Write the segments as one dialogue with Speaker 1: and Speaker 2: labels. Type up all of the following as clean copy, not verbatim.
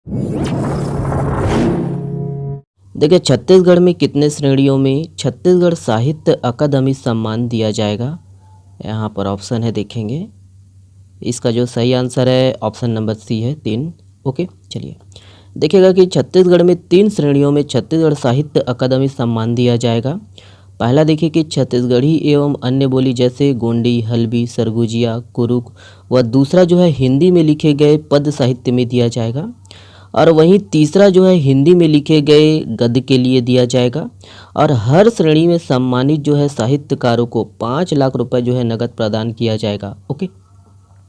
Speaker 1: देखिए, छत्तीसगढ़ में कितने श्रेणियों में छत्तीसगढ़ साहित्य अकादमी सम्मान दिया जाएगा? यहाँ पर ऑप्शन है, देखेंगे। इसका जो सही आंसर है ऑप्शन नंबर सी है, 3। ओके, चलिए देखिएगा कि छत्तीसगढ़ में 3 श्रेणियों में छत्तीसगढ़ साहित्य अकादमी सम्मान दिया जाएगा। पहला देखिए कि छत्तीसगढ़ी एवं अन्य बोली जैसे गोंडी, हल्बी, सरगुजिया, कुरुक व दूसरा जो है हिंदी में लिखे गए पद साहित्य में दिया जाएगा। और वहीं तीसरा जो है हिंदी में लिखे गए गद्य के लिए दिया जाएगा। और हर श्रेणी में सम्मानित जो है साहित्यकारों को 5 लाख रुपए जो है नगद प्रदान किया जाएगा। ओके,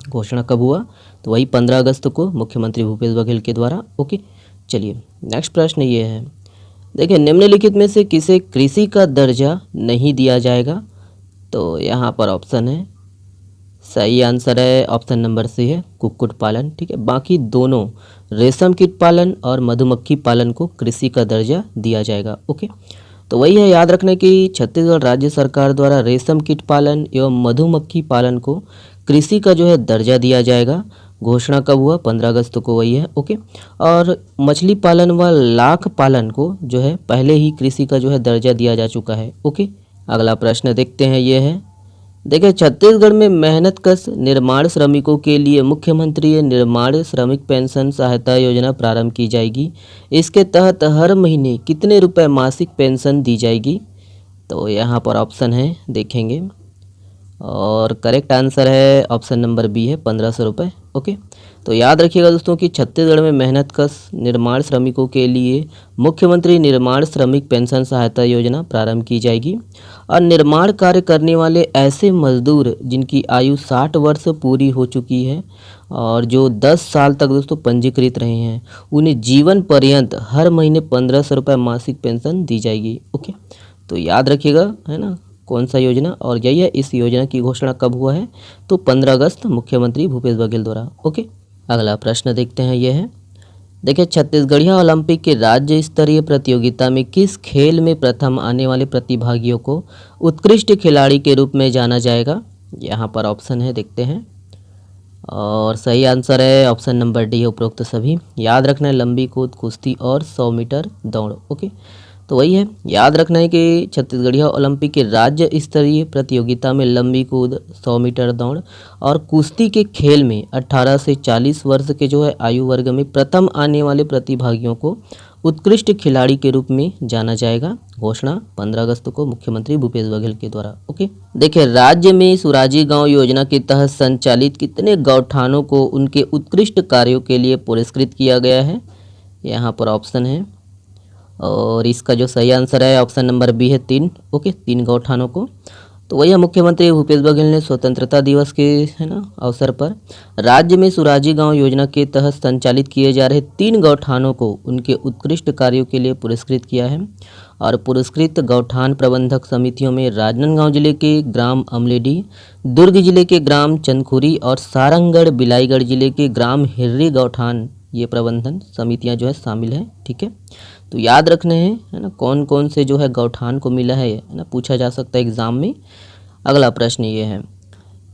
Speaker 1: घोषणा कब हुआ? तो वही 15 अगस्त को मुख्यमंत्री भूपेश बघेल के द्वारा। ओके, चलिए नेक्स्ट प्रश्न ये है, देखिए निम्नलिखित में से किसे कृषि का दर्जा नहीं दिया जाएगा? तो यहाँ पर ऑप्शन है, सही आंसर है ऑप्शन नंबर सी है, कुक्कुट पालन। ठीक है, बाकी दोनों रेशम कीट पालन और मधुमक्खी पालन को कृषि का दर्जा दिया जाएगा। ओके, तो वही है, याद रखने की छत्तीसगढ़ राज्य सरकार द्वारा रेशम कीट पालन एवं मधुमक्खी पालन को कृषि का जो है दर्जा दिया जाएगा। घोषणा कब हुआ? 15 अगस्त को, वही है। ओके, और मछली पालन व लाख पालन को जो है पहले ही कृषि का जो है दर्जा दिया जा चुका है। ओके, अगला प्रश्न देखते हैं, ये है, देखिए छत्तीसगढ़ में मेहनतकश निर्माण श्रमिकों के लिए मुख्यमंत्री निर्माण श्रमिक पेंशन सहायता योजना प्रारंभ की जाएगी। इसके तहत हर महीने कितने रुपए मासिक पेंशन दी जाएगी? तो यहाँ पर ऑप्शन है, देखेंगे, और करेक्ट आंसर है ऑप्शन नंबर बी है, 1500 रुपये। ओके, तो याद रखिएगा दोस्तों कि छत्तीसगढ़ में मेहनतकश निर्माण श्रमिकों के लिए मुख्यमंत्री निर्माण श्रमिक पेंशन सहायता योजना प्रारंभ की जाएगी। और निर्माण कार्य करने वाले ऐसे मजदूर जिनकी आयु 60 वर्ष पूरी हो चुकी है और जो 10 साल तक दोस्तों पंजीकृत रहे हैं, उन्हें जीवन पर्यंत हर महीने 1500 रुपये मासिक पेंशन दी जाएगी। ओके, तो याद रखिएगा, है ना, कौन सा योजना, और यही है। इस योजना की घोषणा कब हुआ है? तो 15 अगस्त मुख्यमंत्री भूपेश बघेल द्वारा। ओके, अगला प्रश्न देखते हैं, यह है, देखिए छत्तीसगढ़िया ओलंपिक के राज्य स्तरीय प्रतियोगिता में किस खेल में प्रथम आने वाले प्रतिभागियों को उत्कृष्ट खिलाड़ी के रूप में जाना जाएगा? यहाँ पर ऑप्शन है, देखते हैं, और सही आंसर है ऑप्शन नंबर डी है, उपरोक्त सभी। याद रखना है, लंबी कूद, कुश्ती और 100 मीटर दौड़। ओके, तो वही है, याद रखना है कि छत्तीसगढ़िया ओलंपिक के राज्य स्तरीय प्रतियोगिता में लंबी कूद, 100 मीटर दौड़ और कुश्ती के खेल में 18 से 40 वर्ष के जो है आयु वर्ग में प्रथम आने वाले प्रतिभागियों को उत्कृष्ट खिलाड़ी के रूप में जाना जाएगा। घोषणा 15 अगस्त को मुख्यमंत्री भूपेश बघेल के द्वारा। ओके, देखिए राज्य में सुराजी गांव योजना के तहत संचालित कितने गौठानों को उनके उत्कृष्ट कार्यों के लिए पुरस्कृत किया गया है? यहाँ पर ऑप्शन है, और इसका जो सही आंसर है ऑप्शन नंबर बी है, 3। ओके, 3 गौठानों को। तो वही मुख्यमंत्री भूपेश बघेल ने स्वतंत्रता दिवस के, है ना, अवसर पर राज्य में सुराजी गांव योजना के तहत संचालित किए जा रहे 3 गौठानों को उनके उत्कृष्ट कार्यों के लिए पुरस्कृत किया है। और पुरस्कृत गौठान प्रबंधक समितियों में राजनांदगांव जिले के ग्राम अमलेडी, दुर्ग जिले के ग्राम चंदखुरी और सारंगढ़ बिलाईगढ़ जिले के ग्राम हिर्री गौठान, ये प्रबंधन समितियां जो है शामिल हैं। ठीक है, तो याद रखने हैं, है ना, कौन कौन से जो है गौठान को मिला है ना, पूछा जा सकता है एग्जाम में। अगला प्रश्न ये है,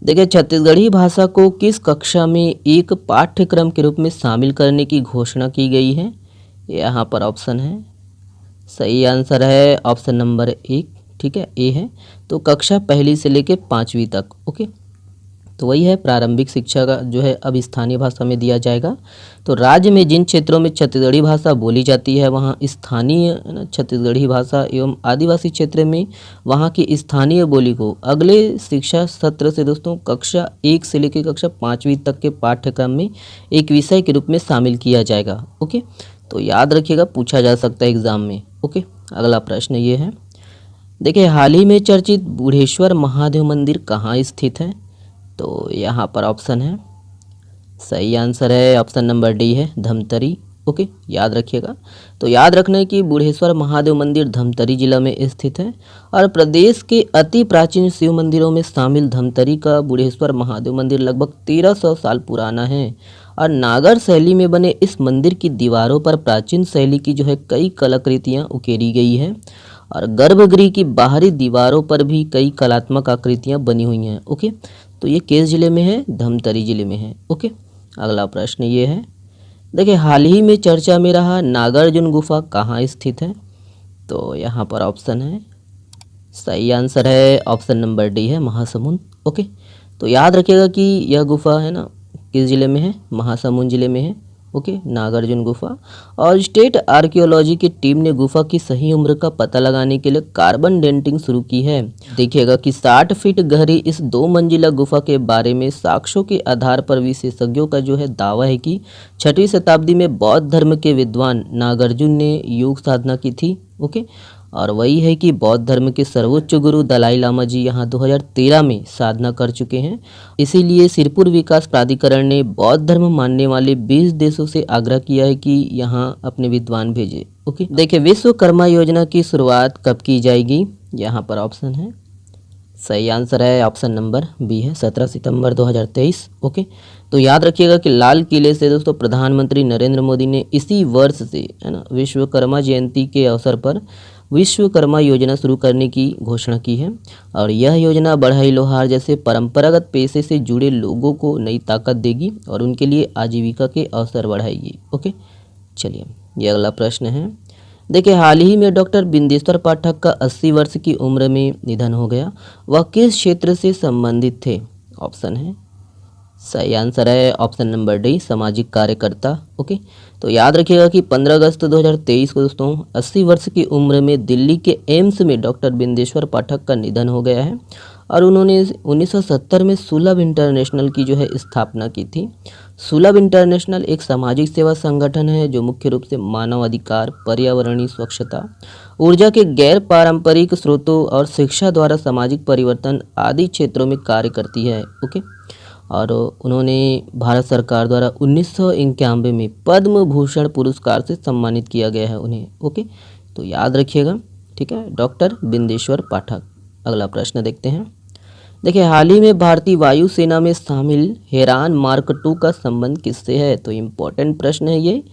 Speaker 1: देखिए छत्तीसगढ़ी भाषा को किस कक्षा में एक पाठ्यक्रम के रूप में शामिल करने की घोषणा की गई है? यहाँ पर ऑप्शन है, सही आंसर है ऑप्शन नंबर 1। ठीक है, ए है, तो कक्षा 1 से लेकर 5वीं तक। ओके, तो वही है, प्रारंभिक शिक्षा का जो है अब स्थानीय भाषा में दिया जाएगा। तो राज्य में जिन क्षेत्रों में छत्तीसगढ़ी भाषा बोली जाती है वहाँ स्थानीय छत्तीसगढ़ी भाषा एवं आदिवासी क्षेत्र में वहाँ की स्थानीय बोली को अगले शिक्षा सत्र से दोस्तों कक्षा 1 से लेकर कक्षा 5वीं तक के पाठ्यक्रम में एक विषय के रूप में शामिल किया जाएगा। ओके, तो याद रखिएगा, पूछा जा सकता है एग्जाम में। ओके, अगला प्रश्न ये है, देखिए हाल ही में चर्चित बूढ़ेश्वर महादेव मंदिर कहाँ स्थित है? तो यहाँ पर ऑप्शन है, सही आंसर है ऑप्शन नंबर डी है, धमतरी। ओके, याद रखिएगा। तो याद रखना है कि बूढ़ेश्वर महादेव मंदिर धमतरी जिला में स्थित है और प्रदेश के अति प्राचीन शिव मंदिरों में शामिल धमतरी का बूढ़ेश्वर महादेव मंदिर लगभग 1300 साल पुराना है। और नागर शैली में बने इस मंदिर की दीवारों पर प्राचीन शैली की जो है कई कलाकृतियाँ उकेरी गई है और गर्भगृह की बाहरी दीवारों पर भी कई कलात्मक आकृतियाँ बनी हुई हैं। ओके, तो ये किस जिले में है? धमतरी जिले में है। ओके, अगला प्रश्न ये है, देखिए हाल ही में चर्चा में रहा नागार्जुन गुफा कहाँ स्थित है, तो यहाँ पर ऑप्शन है, सही आंसर है ऑप्शन नंबर डी है, महासमुंद। ओके, तो याद रखिएगा कि यह गुफा है ना किस जिले में है, महासमुंद जिले में है। ओके, नागार्जुन गुफा। और स्टेट आर्कियोलॉजी की टीम ने गुफा की सही उम्र का पता लगाने के लिए कार्बन डेटिंग शुरू की है। देखिएगा कि 60 फीट गहरी इस 2 मंजिला गुफा के बारे में साक्ष्यों के आधार पर विशेषज्ञों का जो है दावा है कि 6वीं शताब्दी में बौद्ध धर्म के विद्वान नागार्जुन ने योग साधना की थी। ओके, और वही है कि बौद्ध धर्म के सर्वोच्च गुरु दलाई लामा जी यहाँ 2013 में साधना कर चुके हैं। इसीलिए सिरपुर विकास प्राधिकरण ने बौद्ध धर्म मानने वाले 20 देशों से आग्रह किया है कि यहाँ अपने विद्वान भेजे। ओके, देखिए विश्वकर्मा योजना की शुरुआत कब की जाएगी, यहाँ पर ऑप्शन है, सही आंसर है ऑप्शन नंबर बी है, 17 सितंबर 2023। ओके, तो याद रखिएगा कि लाल किले से दोस्तों प्रधानमंत्री नरेंद्र मोदी ने इसी वर्ष से है ना विश्वकर्मा जयंती के अवसर पर विश्वकर्मा योजना शुरू करने की घोषणा की है। और यह योजना बढ़ई लोहार जैसे परंपरागत पेशे से जुड़े लोगों को नई ताकत देगी और उनके लिए आजीविका के अवसर बढ़ाएगी। ओके, चलिए ये अगला प्रश्न है। देखिए हाल ही में डॉक्टर बिंदेश्वर पाठक का 80 वर्ष की उम्र में निधन हो गया। वह किस क्षेत्र से संबंधित थे, ऑप्शन है, सही आंसर है ऑप्शन नंबर डी, सामाजिक कार्यकर्ता। ओके, तो याद रखिएगा कि 15 अगस्त 2023 को दोस्तों 80 वर्ष की उम्र में दिल्ली के एम्स में डॉक्टर बिंदेश्वर पाठक का निधन हो गया है। और उन्होंने 1970 में सुलभ इंटरनेशनल की जो है स्थापना की थी। सुलभ इंटरनेशनल एक सामाजिक सेवा संगठन है जो मुख्य रूप से मानव अधिकार, पर्यावरणीय स्वच्छता, ऊर्जा के गैर पारंपरिक स्रोतों और शिक्षा द्वारा सामाजिक परिवर्तन आदि क्षेत्रों में कार्य करती है। ओके, और उन्होंने भारत सरकार द्वारा 1991 में पद्म भूषण पुरस्कार से सम्मानित किया गया है उन्हें। ओके, तो याद रखिएगा, ठीक है, डॉक्टर बिंदेश्वर पाठक। अगला प्रश्न देखते हैं। देखिए हाल ही में भारतीय वायुसेना में शामिल हेरान मार्क 2 का संबंध किससे है, तो इम्पोर्टेंट प्रश्न है ये।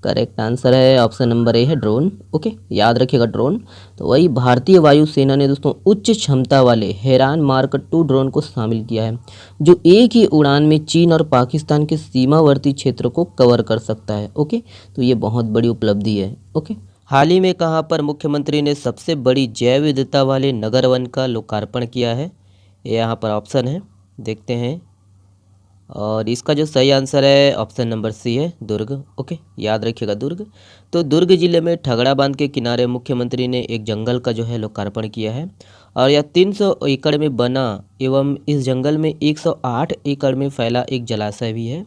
Speaker 1: करेक्ट आंसर है ऑप्शन नंबर ए है, ड्रोन। ओके, याद रखिएगा ड्रोन। तो वही भारतीय वायुसेना ने दोस्तों उच्च क्षमता वाले हेरान मार्क 2 ड्रोन को शामिल किया है जो एक ही उड़ान में चीन और पाकिस्तान के सीमावर्ती क्षेत्र को कवर कर सकता है। ओके, तो ये बहुत बड़ी उपलब्धि है। ओके, हाल ही में कहाँ पर मुख्यमंत्री ने सबसे बड़ी जैव विविधता वाले नगर वन का लोकार्पण किया है, यहाँ पर ऑप्शन है, देखते हैं। और इसका जो सही आंसर है ऑप्शन नंबर सी है, दुर्ग। ओके, याद रखिएगा दुर्ग। तो दुर्ग जिले में ठगड़ा बांध के किनारे मुख्यमंत्री ने एक जंगल का जो है लोकार्पण किया है। और यह 300 एकड़ में बना एवं इस जंगल में 108 एकड़ में फैला एक जलाशय भी है।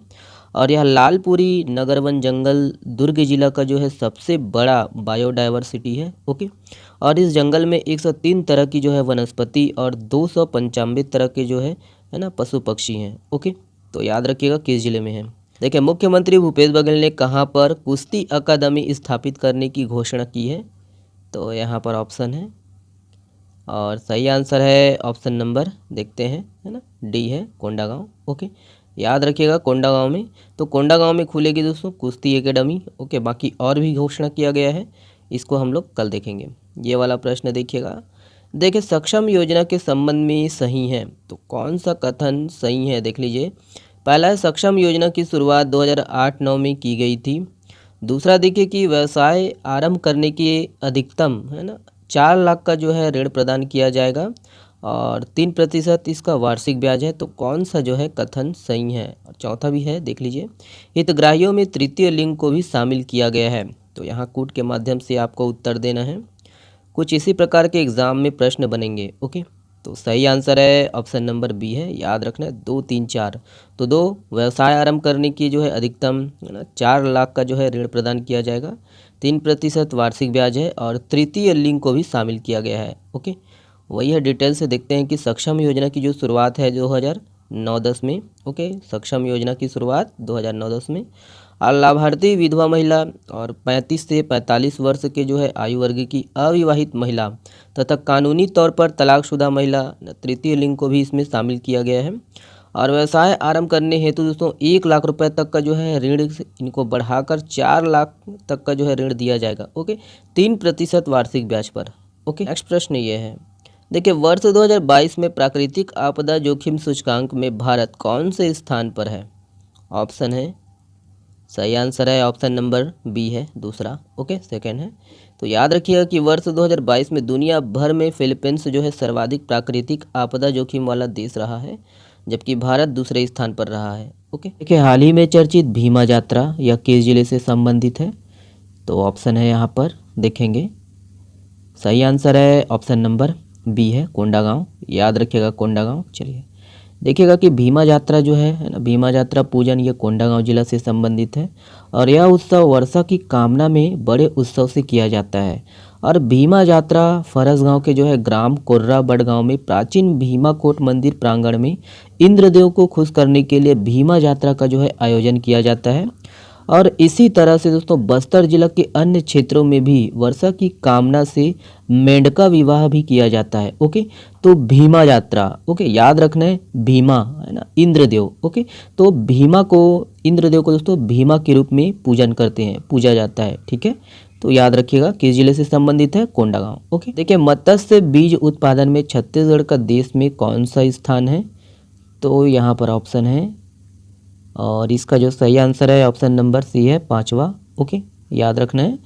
Speaker 1: और यह लालपुरी नगर वन जंगल दुर्ग जिला का जो है सबसे बड़ा बायोडाइवर्सिटी है। ओके, और इस जंगल में 103 तरह की जो है वनस्पति और 295 तरह के जो है ना पशु पक्षी हैं। ओके, तो याद रखिएगा किस जिले में है। देखिए मुख्यमंत्री भूपेश बघेल ने कहाँ पर कुश्ती अकादमी स्थापित करने की घोषणा की है, तो यहाँ पर ऑप्शन है, और सही आंसर है ऑप्शन नंबर, देखते हैं, है ना, डी है, कोंडागांव। ओके, याद रखिएगा कोंडागांव में, तो कोंडागांव में खुलेगी दोस्तों कुश्ती एकेडमी। ओके, बाकी और भी घोषणा किया गया है, इसको हम लोग कल देखेंगे। ये वाला प्रश्न देखिएगा। देखिए सक्षम योजना के संबंध में सही है, तो कौन सा कथन सही है देख लीजिए। पहला है सक्षम योजना की शुरुआत 2008-9 में की गई थी। दूसरा देखिए कि व्यवसाय आरंभ करने की अधिकतम है ना 4 लाख का जो है ऋण प्रदान किया जाएगा और 3% इसका वार्षिक ब्याज है, तो कौन सा जो है कथन सही है। और चौथा भी है, देख लीजिए, हितग्राहियों में तृतीय लिंग को भी शामिल किया गया है, तो यहाँ कूट के माध्यम से आपको उत्तर देना है। कुछ इसी प्रकार के एग्जाम में प्रश्न बनेंगे। ओके, तो सही आंसर है ऑप्शन नंबर बी है, याद रखना है 2, 3, 4। तो 2 व्यवसाय आरंभ करने की जो है अधिकतम है ना 4 लाख का जो है ऋण प्रदान किया जाएगा, 3% वार्षिक ब्याज है और तृतीय लिंग को भी शामिल किया गया है। ओके, वही है, डिटेल से देखते हैं कि सक्षम योजना की जो शुरुआत है 2009-10 में। ओके, सक्षम योजना की शुरुआत 2009-10 में। और लाभार्थी विधवा महिला और 35 से 45 वर्ष के जो है आयु वर्ग की अविवाहित महिला तथा कानूनी तौर पर तलाकशुदा महिला तृतीय लिंग को भी इसमें शामिल किया गया है। और व्यवसाय आरंभ करने हेतु दोस्तों 1 लाख रुपए तक का जो है ऋण इनको बढ़ाकर 4 लाख तक का जो है ऋण दिया जाएगा। ओके, 3% वार्षिक ब्याज पर। ओके, नेक्स्ट प्रश्न ये है, देखिए वर्ष 2022 में प्राकृतिक आपदा जोखिम सूचकांक में भारत कौन से स्थान पर है। ऑप्शन है, सही आंसर है ऑप्शन नंबर बी है दूसरा। ओके, सेकंड है। तो याद रखिएगा कि वर्ष 2022 में दुनिया भर में फिलीपींस जो है सर्वाधिक प्राकृतिक आपदा जोखिम वाला देश रहा है, जबकि भारत दूसरे स्थान पर रहा है। ओके, देखिए हाल ही में चर्चित भीमा यात्रा यह किस जिले से संबंधित है? तो ऑप्शन है यहाँ पर देखेंगे, सही आंसर है ऑप्शन नंबर बी है कोंडागांव। याद रखिएगा कोंडागांव। चलिए देखिएगा कि भीमा यात्रा जो है ना, भीमा यात्रा पूजन ये कोंडागांव जिला से संबंधित है और यह उत्सव वर्षा की कामना में बड़े उत्सव से किया जाता है। और भीमा यात्रा फरसगांव के जो है ग्राम कोर्रा बड़गांव में प्राचीन भीमा कोट मंदिर प्रांगण में इंद्रदेव को खुश करने के लिए भीमा यात्रा का जो है आयोजन किया जाता है। और इसी तरह से दोस्तों बस्तर जिला के अन्य क्षेत्रों में भी वर्षा की कामना से मेंढका विवाह भी किया जाता है। ओके, तो भीमा यात्रा, ओके याद रखना है, भीमा है ना इंद्रदेव। ओके, तो भीमा को, इंद्रदेव को दोस्तों भीमा के रूप में पूजन करते हैं, पूजा जाता है। ठीक है, तो याद रखिएगा किस जिले से संबंधित है? कोंडागांव। ओके, देखिए मत्स्य बीज उत्पादन में छत्तीसगढ़ का देश में कौन सा स्थान है? तो यहाँ पर ऑप्शन है और इसका जो सही आंसर है ऑप्शन नंबर सी है पाँचवा। ओके, याद रखना है।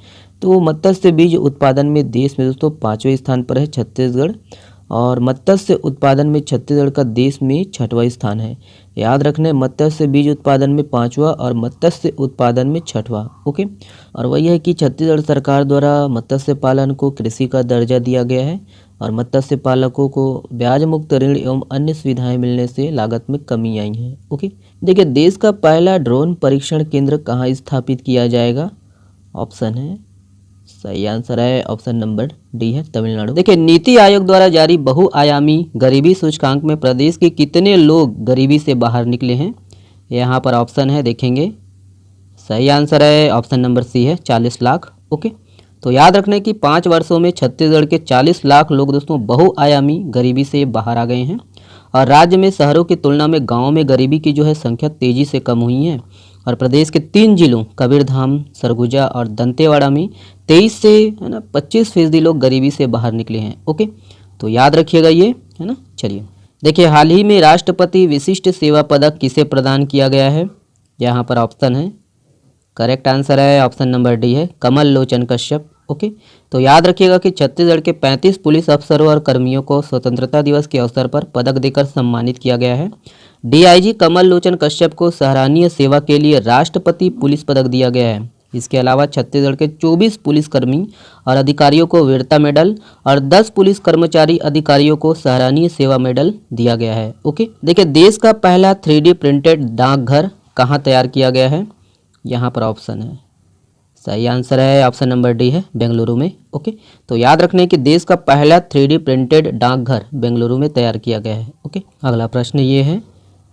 Speaker 1: तो मत्स्य बीज उत्पादन में देश में दोस्तों 5वें स्थान पर है छत्तीसगढ़ और मत्स्य उत्पादन में छत्तीसगढ़ का देश में 6वां स्थान है। याद रखना है, मत्स्य बीज उत्पादन में 5वां और मत्स्य उत्पादन में 6वां। ओके, और वही है कि छत्तीसगढ़ सरकार द्वारा मत्स्य पालन को कृषि का दर्जा दिया गया है और मत्स्य पालकों को ब्याज मुक्त ऋण एवं अन्य सुविधाएं मिलने से लागत में कमी आई है। ओके, देखिए देश का पहला ड्रोन परीक्षण केंद्र कहाँ स्थापित किया जाएगा? ऑप्शन है, सही आंसर है ऑप्शन नंबर डी है तमिलनाडु। देखिए नीति आयोग द्वारा जारी बहुआयामी गरीबी सूचकांक में प्रदेश के कितने लोग गरीबी से बाहर निकले हैं? यहाँ पर ऑप्शन है देखेंगे, सही आंसर है ऑप्शन नंबर सी है 40 लाख। ओके, तो याद रखना है कि 5 वर्षों में छत्तीसगढ़ के 40 लाख लोग दोस्तों बहुआयामी गरीबी से बाहर आ गए हैं और राज्य में शहरों की तुलना में गाँव में गरीबी की जो है संख्या तेजी से कम हुई है। और प्रदेश के 3 जिलों कबीरधाम, सरगुजा और दंतेवाड़ा में 23 से है ना 25% लोग गरीबी से बाहर निकले हैं। ओके, तो याद रखिएगा ये है ना। चलिए देखिए हाल ही में राष्ट्रपति विशिष्ट सेवा पदक किसे प्रदान किया गया है? यहाँ पर ऑप्शन है, करेक्ट आंसर है ऑप्शन नंबर डी है कमल लोचन कश्यप। ओके, तो याद रखिएगा कि छत्तीसगढ़ के 35 पुलिस अफसरों और कर्मियों को स्वतंत्रता दिवस के अवसर पर पदक देकर सम्मानित किया गया है। डीआईजी कमल लोचन कश्यप को सराहनीय सेवा के लिए राष्ट्रपति पुलिस पदक दिया गया है। इसके अलावा छत्तीसगढ़ के 24 पुलिसकर्मी और अधिकारियों को वीरता मेडल और 10 पुलिस कर्मचारी अधिकारियों को सराहनीय सेवा मेडल दिया गया है। ओके, देखिए देश का पहला 3D प्रिंटेड डाकघर कहाँ तैयार किया गया है? यहाँ पर ऑप्शन है, सही आंसर है ऑप्शन नंबर डी है बेंगलुरु में। ओके, तो याद रखने कि देश का पहला 3D प्रिंटेड डाकघर बेंगलुरु में तैयार किया गया है। ओके, अगला प्रश्न ये है,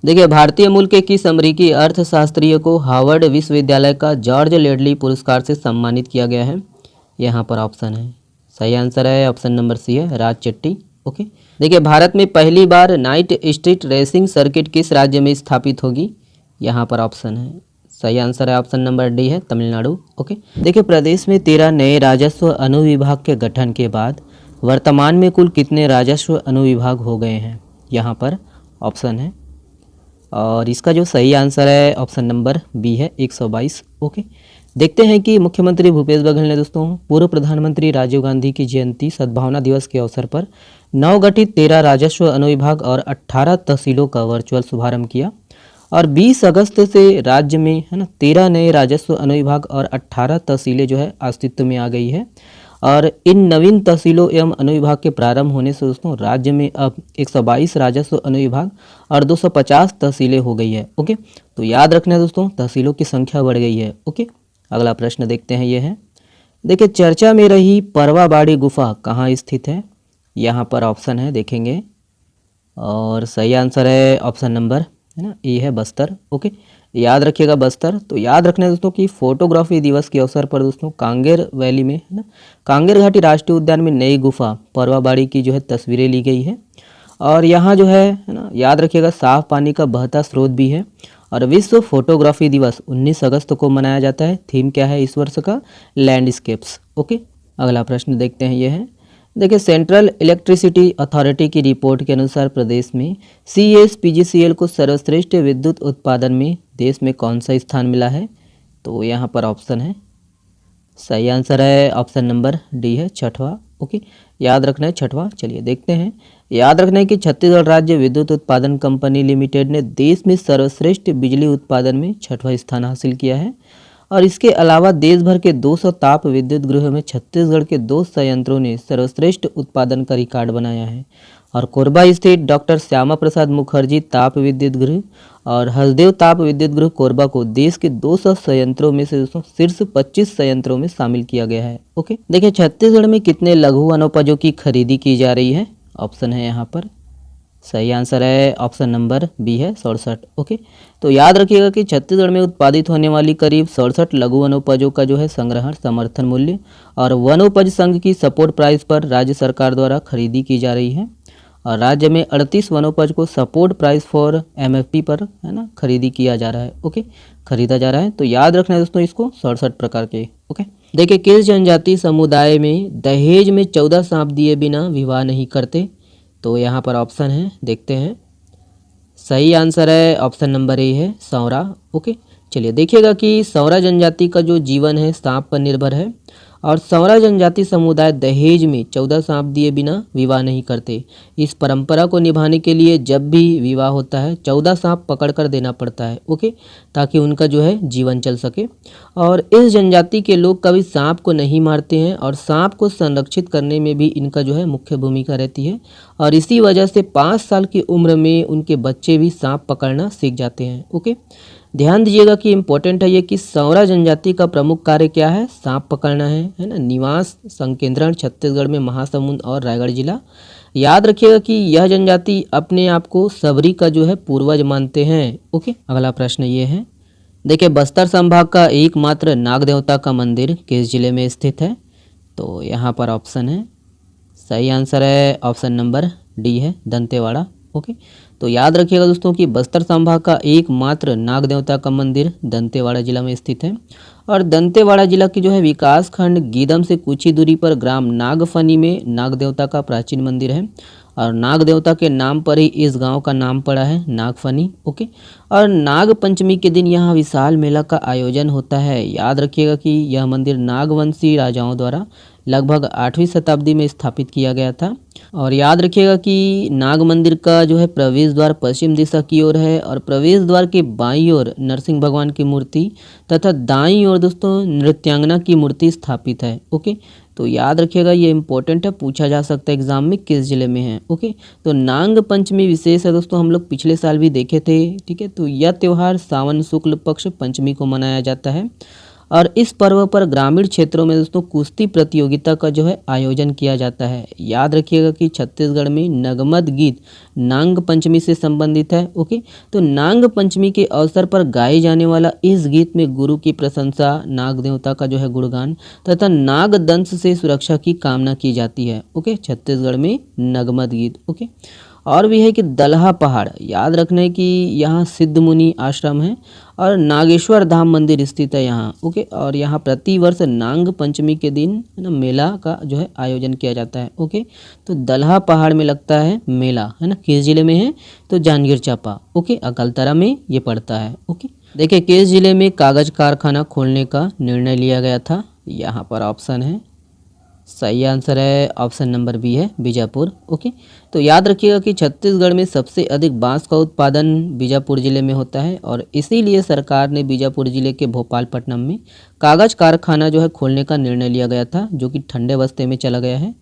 Speaker 1: देखिए भारतीय मूल के किस अमेरिकी अर्थशास्त्रीय को हार्वर्ड विश्वविद्यालय का जॉर्ज लेडली पुरस्कार से सम्मानित किया गया है? यहाँ पर ऑप्शन है, सही आंसर है ऑप्शन नंबर सी है राज चेट्टी। ओके, देखिए भारत में पहली बार नाइट स्ट्रीट रेसिंग सर्किट किस राज्य में स्थापित होगी? यहाँ पर ऑप्शन है, सही आंसर है ऑप्शन नंबर डी है तमिलनाडु। ओके, देखिए प्रदेश में 13 नए राजस्व अनुविभाग के गठन के बाद वर्तमान में कुल कितने राजस्व अनुविभाग हो गए हैं? यहाँ पर ऑप्शन है और इसका जो सही आंसर है ऑप्शन नंबर बी है 122। ओके, देखते हैं कि मुख्यमंत्री भूपेश बघेल ने दोस्तों पूर्व प्रधानमंत्री राजीव गांधी की जयंती सद्भावना दिवस के अवसर पर नवगठित 13 राजस्व अनुविभाग और 18 तहसीलों का वर्चुअल शुभारंभ किया और 20 अगस्त से राज्य में है ना 13 नए राजस्व अनुविभाग और 18 तहसीलें जो है अस्तित्व में आ गई है। और इन नवीन तहसीलों एवं अनुविभाग के प्रारंभ होने से दोस्तों राज्य में अब 122 राजस्व अनुविभाग और 250 तहसीलें हो गई है। ओके, तो याद रखना है दोस्तों तहसीलों की संख्या बढ़ गई है। ओके, अगला प्रश्न देखते हैं, ये है देखिए चर्चा में रही परवाबाड़ी गुफा कहाँ स्थित है? यहाँ पर ऑप्शन है देखेंगे और सही आंसर है ऑप्शन नंबर है ना ये है बस्तर। ओके, याद रखिएगा बस्तर। तो याद रखना है दोस्तों कि फोटोग्राफी दिवस के अवसर पर दोस्तों कांगेर वैली में है ना कांगेर घाटी राष्ट्रीय उद्यान में नई गुफा परवाबाड़ी की जो है तस्वीरें ली गई है और यहाँ जो है ना याद रखिएगा साफ पानी का बहता स्रोत भी है। और विश्व फोटोग्राफी दिवस 19 अगस्त को मनाया जाता है। थीम क्या है इस वर्ष का? लैंडस्केप्स। ओके, अगला प्रश्न देखते हैं, ये है देखिए सेंट्रल इलेक्ट्रिसिटी अथॉरिटी की रिपोर्ट के अनुसार प्रदेश में CSPGCL को सर्वश्रेष्ठ विद्युत उत्पादन में देश में कौन सा स्थान मिला है? तो यहाँ पर ऑप्शन है, सही आंसर है ऑप्शन नंबर डी है, छठवां। ओके, याद रखना है छठवां। चलिए देखते हैं। याद रखना है कि छत्तीसगढ़ राज्य विद्युत उत्पादन कंपनी लिमिटेड ने देश में सर्वश्रेष्ठ बिजली उत्पादन में छठवां स्थान हासिल किया है। और इसके अलावा देश भर के 200 ताप विद्युत गृह में छत्तीसगढ़ के 2 संयंत्रों ने सर्वश्रेष्ठ उत्पादन का रिकॉर्ड बनाया है। और कोरबा स्थित डॉक्टर श्यामा प्रसाद मुखर्जी ताप विद्युत गृह और हसदेव ताप विद्युत गृह कोरबा को देश के 200 संयंत्रों में से दोस्तों शीर्ष 25 संयंत्रों में शामिल किया गया है। ओके, देखिए छत्तीसगढ़ में कितने लघु वनोपजों की खरीदी की जा रही है? ऑप्शन है यहाँ पर, सही आंसर है ऑप्शन नंबर बी है, 67। ओके, तो याद रखिएगा कि छत्तीसगढ़ में उत्पादित होने वाली करीब 67 लघु वनोपजों का जो है संग्रहण समर्थन मूल्य और वनोपज संघ की सपोर्ट प्राइस पर राज्य सरकार द्वारा खरीदी की जा रही है। और राज्य में 38 वनोपज को सपोर्ट प्राइस फॉर एमएफपी पर है ना खरीदी किया जा रहा है। ओके, खरीदा जा रहा है। तो याद रखना है दोस्तों इसको, 67 प्रकार के। ओके, देखिए किस जनजाति समुदाय में दहेज में 14 सांप दिए बिना विवाह नहीं करते? तो यहाँ पर ऑप्शन है, देखते हैं। सही आंसर है ऑप्शन नंबर ए है, सौरा। ओके, चलिए देखिएगा कि सौरा जनजाति का जो जीवन है सांप पर निर्भर है और सौरा जनजाति समुदाय दहेज में 14 सांप दिए बिना विवाह नहीं करते। इस परंपरा को निभाने के लिए जब भी विवाह होता है 14 सांप पकड़ कर देना पड़ता है। ओके, ताकि उनका जो है जीवन चल सके। और इस जनजाति के लोग कभी सांप को नहीं मारते हैं और सांप को संरक्षित करने में भी इनका जो है मुख्य भूमिका रहती है। और इसी वजह से 5 साल की उम्र में उनके बच्चे भी सांप पकड़ना सीख जाते हैं। ओके, ध्यान दीजिएगा कि इम्पोर्टेंट है ये कि सौरा जनजाति का प्रमुख कार्य क्या है? सांप पकड़ना है ना। निवास संकेंद्रण छत्तीसगढ़ में महासमुंद और रायगढ़ जिला। याद रखिएगा कि यह जनजाति अपने आप को सबरी का जो है पूर्वज मानते हैं। ओके, अगला प्रश्न ये है, देखिए बस्तर संभाग का एकमात्र नाग देवता का मंदिर किस जिले में स्थित है? तो यहाँ पर ऑप्शन है, सही आंसर है ऑप्शन नंबर डी है, दंतेवाड़ा। ओके, तो याद रखिएगा दोस्तों कि बस्तर संभाग का एकमात्र नाग देवता का मंदिर दंतेवाड़ा जिला में स्थित है। और दंतेवाड़ा जिला की जो है विकास खंड गीदम से कुछ ही दूरी पर ग्राम नागफनी में नाग देवता का प्राचीन मंदिर है। और नाग देवता के नाम पर ही इस गांव का नाम पड़ा है नागफनी। ओके, और नाग पंचमी के दिन यहाँ विशाल मेला का आयोजन होता है। याद रखिएगा कि यह मंदिर नागवंशी राजाओं द्वारा लगभग 8वीं शताब्दी में स्थापित किया गया था। और याद रखिएगा कि नाग मंदिर का जो है प्रवेश द्वार पश्चिम दिशा की ओर है और प्रवेश द्वार के बाईं ओर नरसिंह भगवान की मूर्ति तथा दाईं ओर दोस्तों नृत्यांगना की मूर्ति स्थापित है। ओके, तो याद रखिएगा ये इंपॉर्टेंट है, पूछा जा सकता है एग्जाम में किस जिले में है। ओके, तो नाग पंचमी विशेष है दोस्तों, हम लोग पिछले साल भी देखे थे। ठीक है, तो यह त्यौहार सावन शुक्ल पक्ष पंचमी को मनाया जाता है। और इस पर्व पर ग्रामीण क्षेत्रों में दोस्तों कुश्ती प्रतियोगिता का जो है आयोजन किया जाता है। याद रखिएगा कि छत्तीसगढ़ में नगमत गीत नाग पंचमी से संबंधित है। ओके, तो नाग पंचमी के अवसर पर गाए जाने वाला इस गीत में गुरु की प्रशंसा, नाग देवता का जो है गुणगान तथा नाग दंश से सुरक्षा की कामना की जाती है। ओके, छत्तीसगढ़ में नगमत गीत। ओके, और भी है कि दलहा पहाड़, याद रखना है कि यहाँ सिद्ध मुनि आश्रम है और नागेश्वर धाम मंदिर स्थित है यहाँ। ओके, और यहाँ प्रतिवर्ष नाग पंचमी के दिन है ना मेला का जो है आयोजन किया जाता है। ओके, तो दलहा पहाड़ में लगता है मेला, है ना। किस जिले में है? तो जांजगीर चांपा। ओके, अकलतरा में ये पड़ता है। ओके, देखिए किस जिले में कागज कारखाना खोलने का निर्णय लिया गया था? यहाँ पर ऑप्शन है, सही आंसर है ऑप्शन नंबर बी है, बीजापुर। ओके, तो याद रखिएगा कि छत्तीसगढ़ में सबसे अधिक बांस का उत्पादन बीजापुर जिले में होता है और इसीलिए सरकार ने बीजापुर जिले के भोपालपट्टनम में कागज कारखाना जो है खोलने का निर्णय लिया गया था, जो कि ठंडे बस्ते में चला गया है।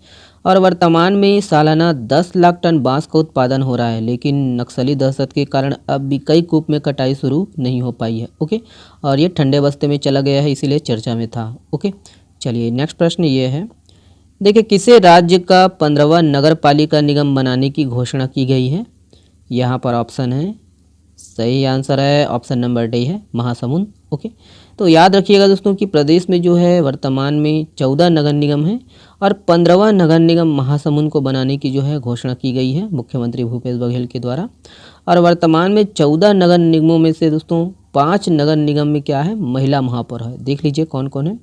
Speaker 1: और वर्तमान में सालाना 10 लाख टन बांस का उत्पादन हो रहा है, लेकिन नक्सली दहशत के कारण अब भी कई कूप में कटाई शुरू नहीं हो पाई है। ओके, और ये ठंडे बस्ते में चला गया है, इसीलिए चर्चा में था। ओके, चलिए नेक्स्ट प्रश्न ये है, देखिए किसे राज्य का 15वां नगर पालिका निगम बनाने की घोषणा की गई है? यहाँ पर ऑप्शन है, सही आंसर है ऑप्शन नंबर डी है, महासमुंद। ओके, तो याद रखिएगा दोस्तों कि प्रदेश में जो है वर्तमान में 14 नगर निगम है और 15वां नगर निगम महासमुंद को बनाने की जो है घोषणा की गई है मुख्यमंत्री भूपेश बघेल के द्वारा। और वर्तमान में 14 नगर निगमों में से दोस्तों 5 नगर निगम में क्या है? महिला महापौर है। देख लीजिए कौन कौन है।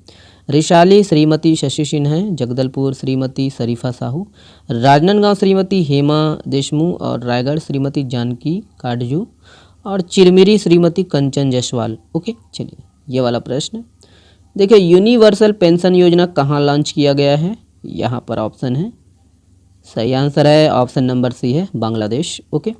Speaker 1: रिशाली श्रीमती शशि सिन्हा है, जगदलपुर श्रीमती शरीफा साहू, राजनांदगांव श्रीमती हेमा देशमुख और रायगढ़ श्रीमती जानकी काटजू और चिरमिरी श्रीमती कंचन जायसवाल। ओके, चलिए ये वाला प्रश्न। देखिए यूनिवर्सल पेंशन योजना कहाँ लॉन्च किया गया है, यहाँ पर ऑप्शन है, सही आंसर है ऑप्शन नंबर सी है बांग्लादेश। ओके,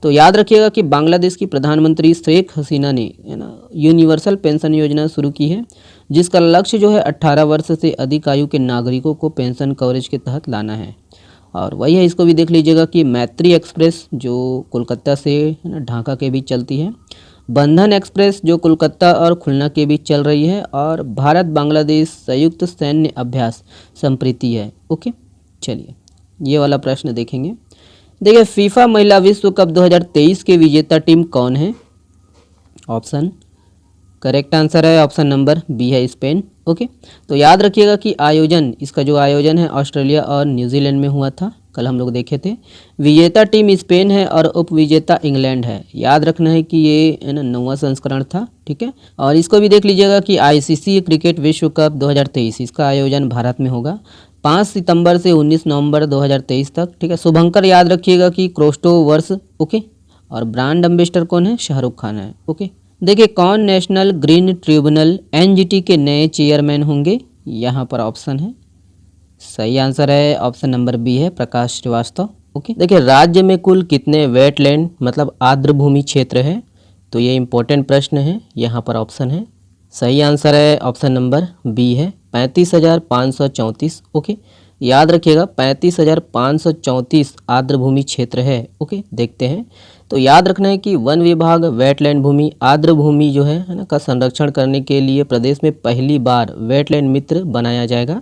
Speaker 1: तो याद रखिएगा कि बांग्लादेश की प्रधानमंत्री शेख हसीना ने है ना यूनिवर्सल पेंशन योजना शुरू की है, जिसका लक्ष्य जो है 18 वर्ष से अधिक आयु के नागरिकों को पेंशन कवरेज के तहत लाना है। और वही है, इसको भी देख लीजिएगा कि मैत्री एक्सप्रेस जो कोलकाता से है ना ढाका के बीच चलती है, बंधन एक्सप्रेस जो कोलकाता और खुलना के बीच चल रही है, और भारत बांग्लादेश संयुक्त सैन्य अभ्यास संप्रीति है। ओके, चलिए ये वाला प्रश्न देखेंगे। देखिए फीफा महिला विश्व कप 2023 के विजेता टीम कौन है? ऑप्शन, करेक्ट आंसर है ऑप्शन नंबर बी है स्पेन। ओके, तो याद रखिएगा कि आयोजन, इसका जो आयोजन है ऑस्ट्रेलिया और न्यूजीलैंड में हुआ था, कल हम लोग देखे थे। विजेता टीम स्पेन है और उपविजेता इंग्लैंड है। याद रखना है कि ये है ना 9वां संस्करण था, ठीक है। और इसको भी देख लीजिएगा कि आईसीसी क्रिकेट विश्व कप 2023 इसका आयोजन भारत में होगा 5 सितंबर से 19 नवंबर 2023 तक, ठीक है। शुभंकर याद रखिएगा कि क्रोस्टो वर्ष, ओके, और ब्रांड एम्बेसडर कौन है? शाहरुख खान है। ओके, देखिए कौन नेशनल ग्रीन ट्रिब्यूनल एनजीटी के नए चेयरमैन होंगे? यहाँ पर ऑप्शन है, सही आंसर है ऑप्शन नंबर बी है प्रकाश श्रीवास्तव। ओके, देखिए राज्य में कुल कितने वेटलैंड मतलब आर्द्र भूमि क्षेत्र है? तो ये इंपॉर्टेंट प्रश्न है, यहाँ पर ऑप्शन है, सही आंसर है ऑप्शन नंबर बी है 35,534। ओके, याद रखिएगा 35,534 आर्द्र भूमि क्षेत्र है। ओके, देखते हैं। तो याद रखना है कि वन विभाग वेटलैंड भूमि आर्द्र भूमि जो है ना का संरक्षण करने के लिए प्रदेश में पहली बार वेटलैंड मित्र बनाया जाएगा।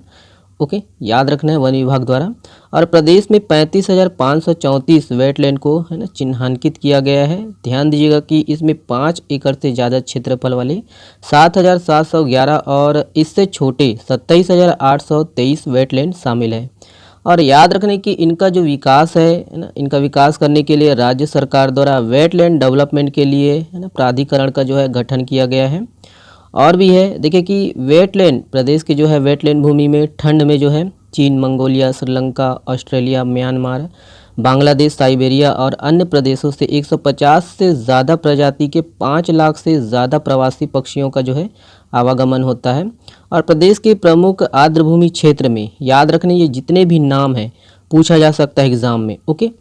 Speaker 1: ओके, याद रखना है वन विभाग द्वारा। और प्रदेश में 35,534 वेटलैंड को है ना चिन्हांकित किया गया है। ध्यान दीजिएगा कि इसमें 5 एकड़ से ज़्यादा क्षेत्रफल वाले 7,711 और इससे छोटे 27,823 वेटलैंड शामिल है। और याद रखने कि इनका जो विकास है ना, इनका विकास करने के लिए राज्य सरकार द्वारा वेटलैंड डेवलपमेंट के लिए है ना प्राधिकरण का जो है गठन किया गया है। और भी है, देखिए कि वेटलैंड प्रदेश के जो है वेटलैंड भूमि में ठंड में जो है चीन, Mongolia, Sri Lanka, Australia, Myanmar, Bangladesh, Siberia और अन्य प्रदेशों से 150 से ज़्यादा प्रजाति के 5 लाख से ज़्यादा प्रवासी पक्षियों का जो है आवागमन होता है। और प्रदेश के प्रमुख आर्द्रभूमि क्षेत्र में याद रखने ये जितने भी नाम हैं पूछा जा सकता है एग्ज़ाम में। ओके,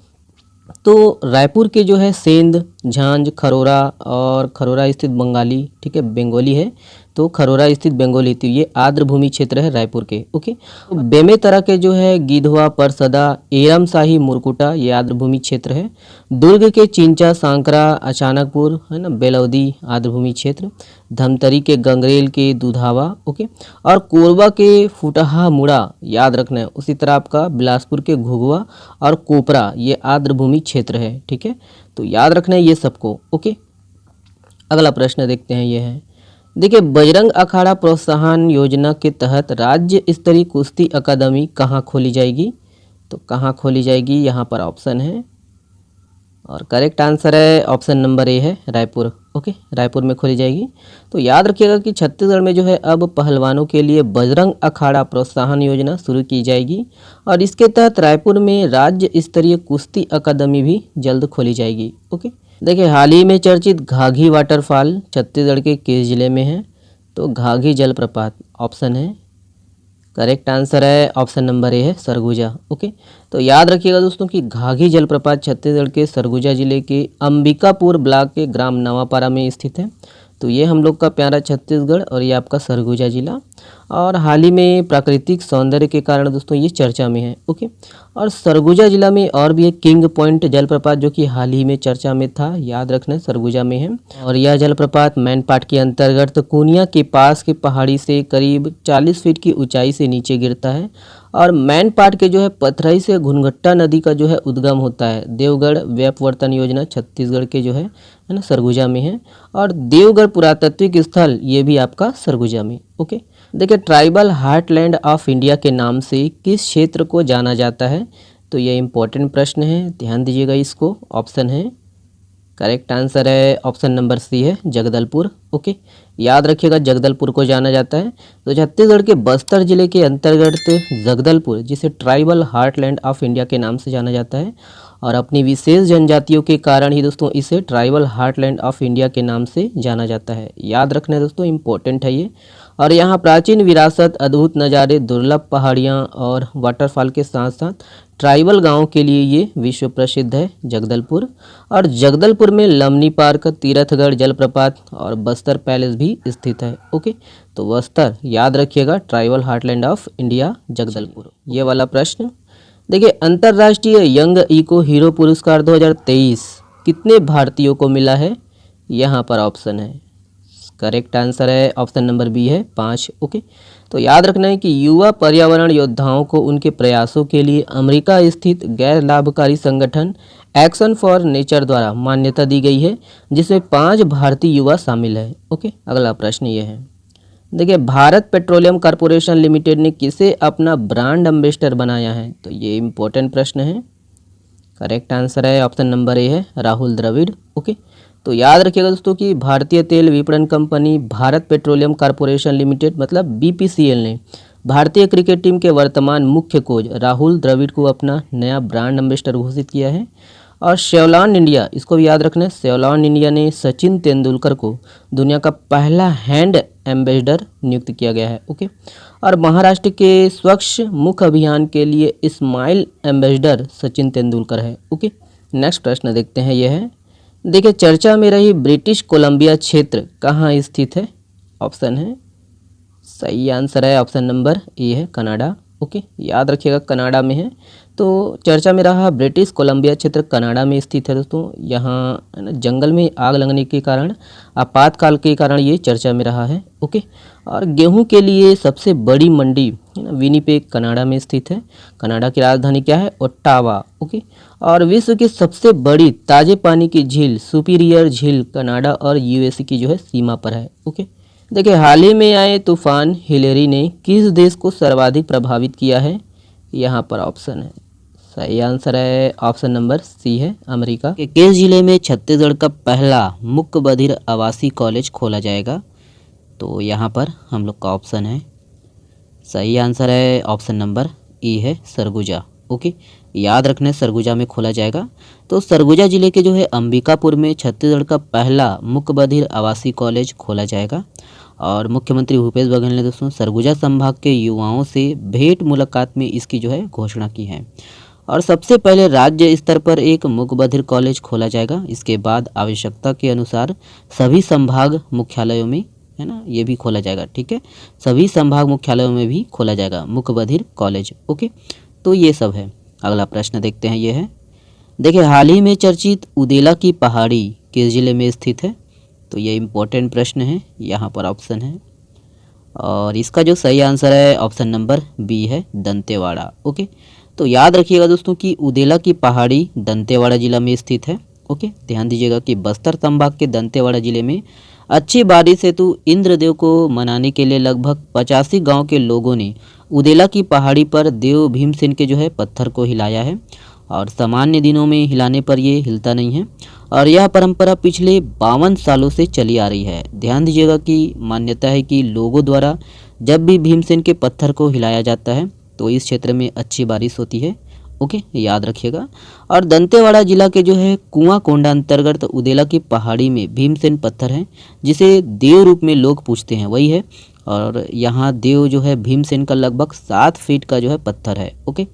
Speaker 1: तो रायपुर के जो है सेंध, झांझ, खरोरा और खरोरा स्थित बंगाली, ठीक है, बंगाली है, तो खरोरा स्थित बंगाली, तो ये आर्द्र भूमि क्षेत्र है रायपुर के। ओके, तो बेमेतरा के जो है गिधवा, परसदा, एरमशाही, मुरकुटा ये आर्द्र भूमि क्षेत्र है। दुर्ग के चिंचा, सांकरा, अचानकपुर है ना बेलौदी आर्द्र भूमि क्षेत्र। धमतरी के गंगरेल के दुधावा, ओके, और कोरबा के फुटहा मुड़ा याद रखना है। उसी तरह आपका बिलासपुर के घुघुआ और कोपरा ये आर्द्र भूमि क्षेत्र है, ठीक है, तो याद रखना है ये सबको। ओके, अगला प्रश्न देखते हैं, ये है, देखिए बजरंग अखाड़ा प्रोत्साहन योजना के तहत राज्य स्तरीय कुश्ती अकादमी कहाँ खोली जाएगी? तो कहाँ खोली जाएगी, यहाँ पर ऑप्शन है, और करेक्ट आंसर है ऑप्शन नंबर ए है रायपुर। ओके, रायपुर में खोली जाएगी। तो याद रखिएगा कि छत्तीसगढ़ में जो है अब पहलवानों के लिए बजरंग अखाड़ा प्रोत्साहन योजना शुरू की जाएगी, और इसके तहत रायपुर में राज्य स्तरीय कुश्ती अकादमी भी जल्द खोली जाएगी। ओके, देखिए हाल ही में चर्चित घाघी वाटरफॉल छत्तीसगढ़ के किस जिले में है? तो घाघी जलप्रपात ऑप्शन है, करेक्ट आंसर है ऑप्शन नंबर ए है सरगुजा। ओके, तो याद रखिएगा दोस्तों कि घाघी जलप्रपात छत्तीसगढ़ के सरगुजा जिले के अंबिकापुर ब्लॉक के ग्राम नवापारा में स्थित है। तो ये हम लोग का प्यारा छत्तीसगढ़ और ये आपका सरगुजा जिला, और हाल ही में प्राकृतिक सौंदर्य के कारण दोस्तों ये चर्चा में है। ओके, और सरगुजा जिला में और भी एक किंग पॉइंट जलप्रपात जो कि हाल ही में चर्चा में था, याद रखना सरगुजा में है। और यह जलप्रपात मैनपाट के अंतर्गत कुनिया के पास के पहाड़ी से करीब 40 फीट की ऊंचाई से नीचे गिरता है। और मैनपाट के जो है पथरई से घुनघट्टा नदी का जो है उद्गम होता है। देवगढ़ व्यापवर्तन योजना छत्तीसगढ़ के जो है ना सरगुजा में है, और देवगढ़ पुरातात्विक स्थल ये भी आपका सरगुजा में। ओके, देखिए ट्राइबल हार्टलैंड ऑफ इंडिया के नाम से किस क्षेत्र को जाना जाता है? तो ये इंपॉर्टेंट प्रश्न है, ध्यान दीजिएगा इसको। ऑप्शन है, करेक्ट आंसर है ऑप्शन नंबर सी है जगदलपुर। ओके, याद रखिएगा जगदलपुर को जाना जाता है। तो छत्तीसगढ़ के बस्तर जिले के अंतर्गत जगदलपुर जिसे ट्राइबल हार्टलैंड ऑफ इंडिया के नाम से जाना जाता है। और अपनी विशेष जनजातियों के कारण ही दोस्तों इसे ट्राइबल हार्टलैंड ऑफ इंडिया के नाम से जाना जाता है। याद रखना है दोस्तों, इम्पोर्टेंट है ये। और यहाँ प्राचीन विरासत, अद्भुत नज़ारे, दुर्लभ पहाड़ियाँ और वाटरफॉल के साथ साथ ट्राइबल गाँव के लिए ये विश्व प्रसिद्ध है जगदलपुर। और जगदलपुर में लमनी पार्क, तीरथगढ़ जलप्रपात और बस्तर पैलेस भी स्थित है। ओके, तो बस्तर याद रखिएगा, tribal heartland of India Jagdalpur. ये वाला प्रश्न देखिए, अंतर्राष्ट्रीय यंग इको हीरो पुरस्कार 2023 कितने भारतीयों को मिला है? यहाँ पर ऑप्शन है, करेक्ट आंसर है ऑप्शन नंबर बी है 5। ओके, तो याद रखना है कि युवा पर्यावरण योद्धाओं को उनके प्रयासों के लिए अमेरिका स्थित गैर लाभकारी संगठन एक्शन फॉर नेचर द्वारा मान्यता दी गई है, जिसमें 5 भारतीय युवा शामिल है। ओके, अगला प्रश्न ये है, देखिए भारत पेट्रोलियम कॉरपोरेशन लिमिटेड ने किसे अपना ब्रांड एम्बेसडर बनाया है? तो ये इम्पोर्टेंट प्रश्न है। करेक्ट आंसर है ऑप्शन नंबर ए है राहुल द्रविड़। ओके, तो याद रखिएगा दोस्तों कि भारतीय तेल विपणन company Bharat petroleum corporation limited मतलब बीपीसीएल ने भारतीय क्रिकेट टीम के वर्तमान मुख्य कोच राहुल द्रविड़ को अपना नया ब्रांड एम्बेसडर घोषित किया है। और सेवलॉन इंडिया, इसको भी याद रखना है, सेवलॉन इंडिया ने सचिन तेंदुलकर को दुनिया का पहला हैंड एम्बेसडर नियुक्त किया गया है। ओके, और महाराष्ट्र के स्वच्छ मुख अभियान के लिए स्माइल एम्बेसडर सचिन तेंदुलकर है। ओके, नेक्स्ट प्रश्न देखते हैं, यह है, देखिए चर्चा में रही ब्रिटिश कोलंबिया क्षेत्र कहाँ स्थित है? ऑप्शन है, सही आंसर है ऑप्शन नंबर ए है कनाडा। ओके, याद रखिएगा कनाडा में है। तो चर्चा में रहा ब्रिटिश कोलंबिया क्षेत्र कनाडा में स्थित है दोस्तों। यहाँ है ना, जंगल में आग लगने के कारण, आपातकाल के कारण ये चर्चा में रहा है। ओके, और गेहूं के लिए सबसे बड़ी मंडी है ना विनिपेग कनाडा में स्थित है। कनाडा की राजधानी क्या है? ओट्टावा। ओके, और विश्व की सबसे बड़ी ताजे पानी की झील सुपीरियर झील कनाडा और यूएसए की जो है सीमा पर है। ओके, देखिए हाल ही में आए तूफान हिलेरी ने किस देश को सर्वाधिक प्रभावित किया है? यहाँ पर ऑप्शन है, सही आंसर है ऑप्शन नंबर सी है अमेरिका। किस जिले में छत्तीसगढ़ का पहला मुख्य बधिर आवासीय कॉलेज खोला जाएगा? तो यहाँ पर हम लोग का ऑप्शन है, सही आंसर है ऑप्शन नंबर ए है सरगुजा। ओके, याद रखना सरगुजा में खोला जाएगा। तो सरगुजा जिले के जो है अंबिकापुर में छत्तीसगढ़ का पहला मुख्य बधिर आवासीय कॉलेज खोला जाएगा। और मुख्यमंत्री भूपेश बघेल ने दोस्तों सरगुजा संभाग के युवाओं से भेंट मुलाकात में इसकी जो है घोषणा की है। और सबसे पहले राज्य स्तर पर एक मुख्य बधिर कॉलेज खोला जाएगा। इसके बाद आवश्यकता के अनुसार सभी संभाग मुख्यालयों में है ना ये भी खोला जाएगा। ठीक है, सभी संभाग मुख्यालयों में भी खोला जाएगा मुख्य बधिर कॉलेज। ओके, तो ये सब है। अगला प्रश्न देखते हैं, ये है, देखिए हाल ही में चर्चित उदेला की पहाड़ी किस जिले में स्थित है? तो ये इम्पोर्टेंट प्रश्न है, यहाँ पर ऑप्शन है और इसका जो सही आंसर है ऑप्शन नंबर बी है दंतेवाड़ा। ओके, तो याद रखिएगा दोस्तों कि उदेला की पहाड़ी दंतेवाड़ा जिला में स्थित है। ओके, ध्यान दीजिएगा कि बस्तर संभाग के दंतेवाड़ा जिले में अच्छी बारिश हेतु इंद्रदेव को मनाने के लिए लगभग 85 गांव के लोगों ने उदेला की पहाड़ी पर देव भीमसेन के जो है पत्थर को हिलाया है। और सामान्य दिनों में हिलाने पर ये हिलता नहीं है और यह परंपरा पिछले 52 सालों से चली आ रही है। ध्यान दीजिएगा कि मान्यता है कि लोगों द्वारा जब भी भीमसेन के पत्थर को हिलाया जाता है तो इस क्षेत्र में अच्छी बारिश होती है। ओके, याद रखिएगा। और दंतेवाड़ा जिला के जो है कुआंकोंडा अंतर्गत उदेला की पहाड़ी में भीमसेन पत्थर है जिसे देव रूप में लोग पूजते हैं, वही है। और यहाँ देव जो है भीमसेन का लगभग 7 फीट का जो है पत्थर है। ओके,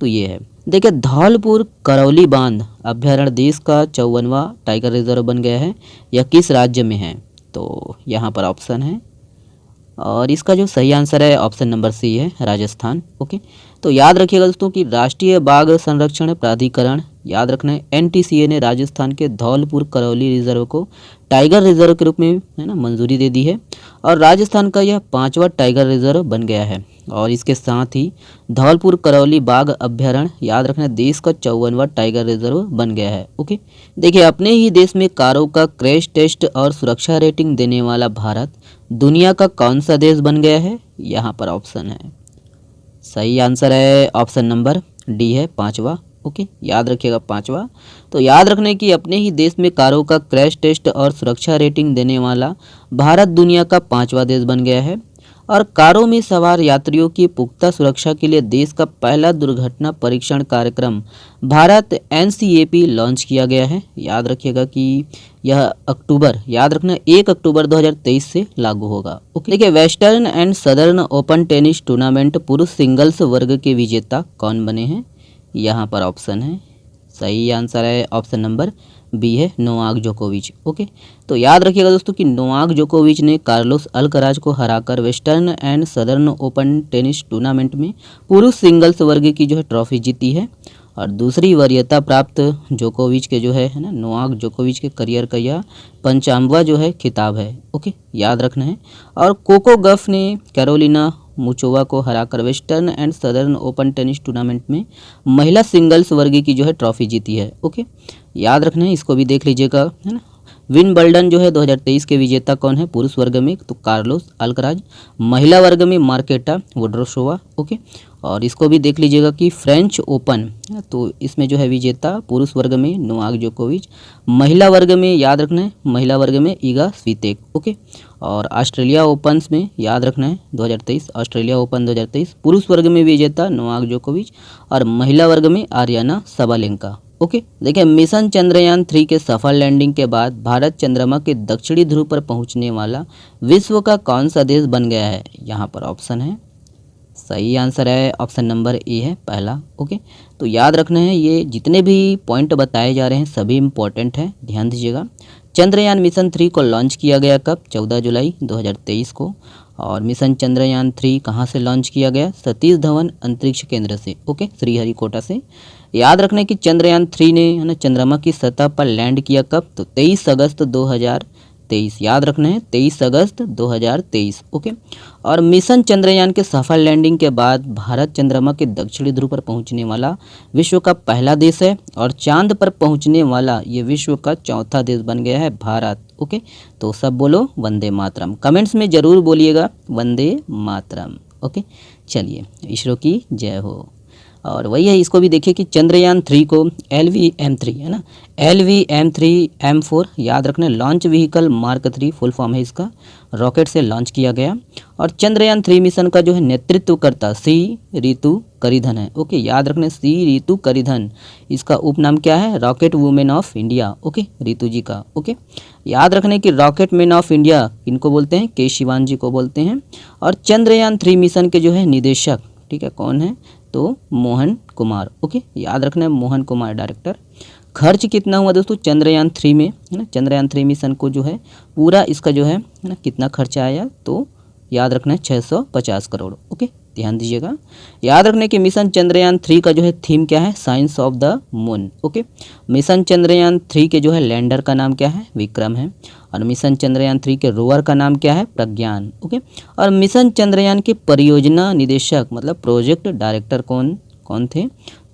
Speaker 1: तो ये है। देखिए धौलपुर करौली बांध अभ्यारण्य देश का 54वां टाइगर रिजर्व बन गया है, यह किस राज्य में है? तो यहाँ पर ऑप्शन है और इसका जो सही आंसर है ऑप्शन नंबर सी है राजस्थान। ओके, तो याद रखिएगा दोस्तों कि राष्ट्रीय बाघ संरक्षण प्राधिकरण, याद रखना है एनटीसीए ने राजस्थान के धौलपुर करौली रिजर्व को टाइगर रिजर्व के रूप में है ना मंजूरी दे दी है और राजस्थान का यह 5वां टाइगर रिजर्व बन गया है। और इसके साथ ही धौलपुर करौली बाघ अभ्यारण्य, याद रखना देश का 54वां टाइगर रिजर्व बन गया है। ओके, देखिए अपने ही देश में कारों का क्रैश टेस्ट और सुरक्षा रेटिंग देने वाला भारत दुनिया का कौन सा देश बन गया है? यहाँ पर ऑप्शन है, सही आंसर है ऑप्शन नंबर डी है 5वां। ओके, याद रखिएगा 5वां। तो याद रखने की अपने ही देश में कारों का क्रैश टेस्ट और सुरक्षा रेटिंग देने वाला भारत दुनिया का 5वां देश बन गया है। और कारों में सवार यात्रियों की पुख्ता सुरक्षा के लिए देश का पहला दुर्घटना परीक्षण कार्यक्रम भारत एनसीएपी लॉन्च किया गया है। याद रखिएगा कि यह याद रखना 1 अक्टूबर 2023 से लागू होगा। ओके, देखिए western and southern open tennis tournament पुरुष सिंगल्स वर्ग के विजेता कौन बने हैं? यहाँ पर ऑप्शन है, सही आंसर है ऑप्शन नंबर बी है, नोवाक जोकोविच। ओके, तो याद रखिएगा दोस्तों कि नोवाक जोकोविच ने कार्लोस अल्कराज को हराकर western and southern open tennis tournament में पुरुष सिंगल्स वर्ग की जो है ट्रॉफी जीती है। और दूसरी वरीयता प्राप्त जोकोविच के जो है ना, नोवाक जोकोविच के करियर का यह 55वां जो है खिताब है। ओके, याद रखना है। और कोको गफ ने कैरोलिना मुचोवा को हराकर western and southern open tennis tournament में महिला सिंगल्स वर्ग की जो है ट्रॉफी जीती है। ओके, याद रखना है, इसको भी देख लीजिएगा, है ना। विंबल्डन जो है 2023 के विजेता कौन है पुरुष वर्ग में? तो कार्लोस अल्कराज। महिला वर्ग में मार्केटा वोड्रोसोवा। ओके, और इसको भी देख लीजिएगा कि फ्रेंच ओपन, तो इसमें जो है विजेता पुरुष वर्ग में नोवाक जोकोविच। महिला वर्ग में याद रखना है, महिला वर्ग में ईगा स्वितेक। ओके, और ऑस्ट्रेलिया ओपन्स में याद रखना है 2023 ऑस्ट्रेलिया ओपन 2023 पुरुष वर्ग में विजेता नोवाक जोकोविच और महिला वर्ग में आर्याना सबालेंका। ओके, देखिए मिशन चंद्रयान 3 के सफल लैंडिंग के बाद भारत चंद्रमा के दक्षिणी ध्रुव पर पहुंचने वाला विश्व का कौन सा देश बन गया है? यहाँ पर ऑप्शन है, सही आंसर है ऑप्शन नंबर ए है, पहला। ओके, तो याद रखना है, ये जितने भी पॉइंट बताए जा रहे हैं सभी इंपॉर्टेंट है, ध्यान दीजिएगा। चंद्रयान मिशन 3 को लॉन्च किया गया कब? 14 जुलाई 2023 को। और मिशन चंद्रयान 3 कहाँ से लॉन्च किया गया? सतीश धवन अंतरिक्ष केंद्र से। ओके, श्रीहरिकोटा से। याद रखना है कि चंद्रयान 3 ने है ना चंद्रमा की सतह पर लैंड किया कब? तो 23 अगस्त 2023। याद रखना है 23 अगस्त 2023। ओके, और मिशन चंद्रयान के सफल लैंडिंग के बाद भारत चंद्रमा के दक्षिणी ध्रुव पर पहुंचने वाला विश्व का पहला देश है और चांद पर पहुंचने वाला ये विश्व का चौथा देश बन गया है भारत। ओके, तो सब बोलो वंदे मातरम, कमेंट्स में जरूर बोलिएगा वंदे मातरम। ओके, चलिए, इसरो की जय हो। और वही है, इसको भी देखिए कि चंद्रयान 3 को LVM3 है ना, LVM3M4 याद रखना, launch vehicle mark 3 full form है इसका, रॉकेट से लॉन्च किया गया। और चंद्रयान 3 मिशन का जो है नेतृत्व करता सी रितु करिधन है। ओके, याद रखना सी रितु करिधन, इसका उपनाम क्या है? Rocket women of India. Okay, Ritu ji का। ओके, याद रखने कि रॉकेट मैन ऑफ इंडिया किनको बोलते हैं? के शिवान जी को बोलते हैं। और चंद्रयान 3 मिशन के जो है निदेशक, ठीक है, कौन है? तो मोहन कुमार। ओके, याद रखना है मोहन कुमार डायरेक्टर। खर्च कितना हुआ दोस्तों चंद्रयान 3 में, है ना, चंद्रयान 3 मिशन को जो है पूरा इसका जो है ना कितना खर्चा आया? तो याद रखना है 650 करोड़। ओके, ध्यान दीजिएगा। याद रखने कि मिशन चंद्रयान 3 का जो है थीम क्या है? Science of the moon. Okay, mission Chandrayaan 3 के जो है लैंडर का नाम क्या है? विक्रम है। और मिशन चंद्रयान 3 के रोवर का नाम क्या है? प्रज्ञान। ओके, और मिशन चंद्रयान के परियोजना निदेशक मतलब प्रोजेक्ट डायरेक्टर कौन थे?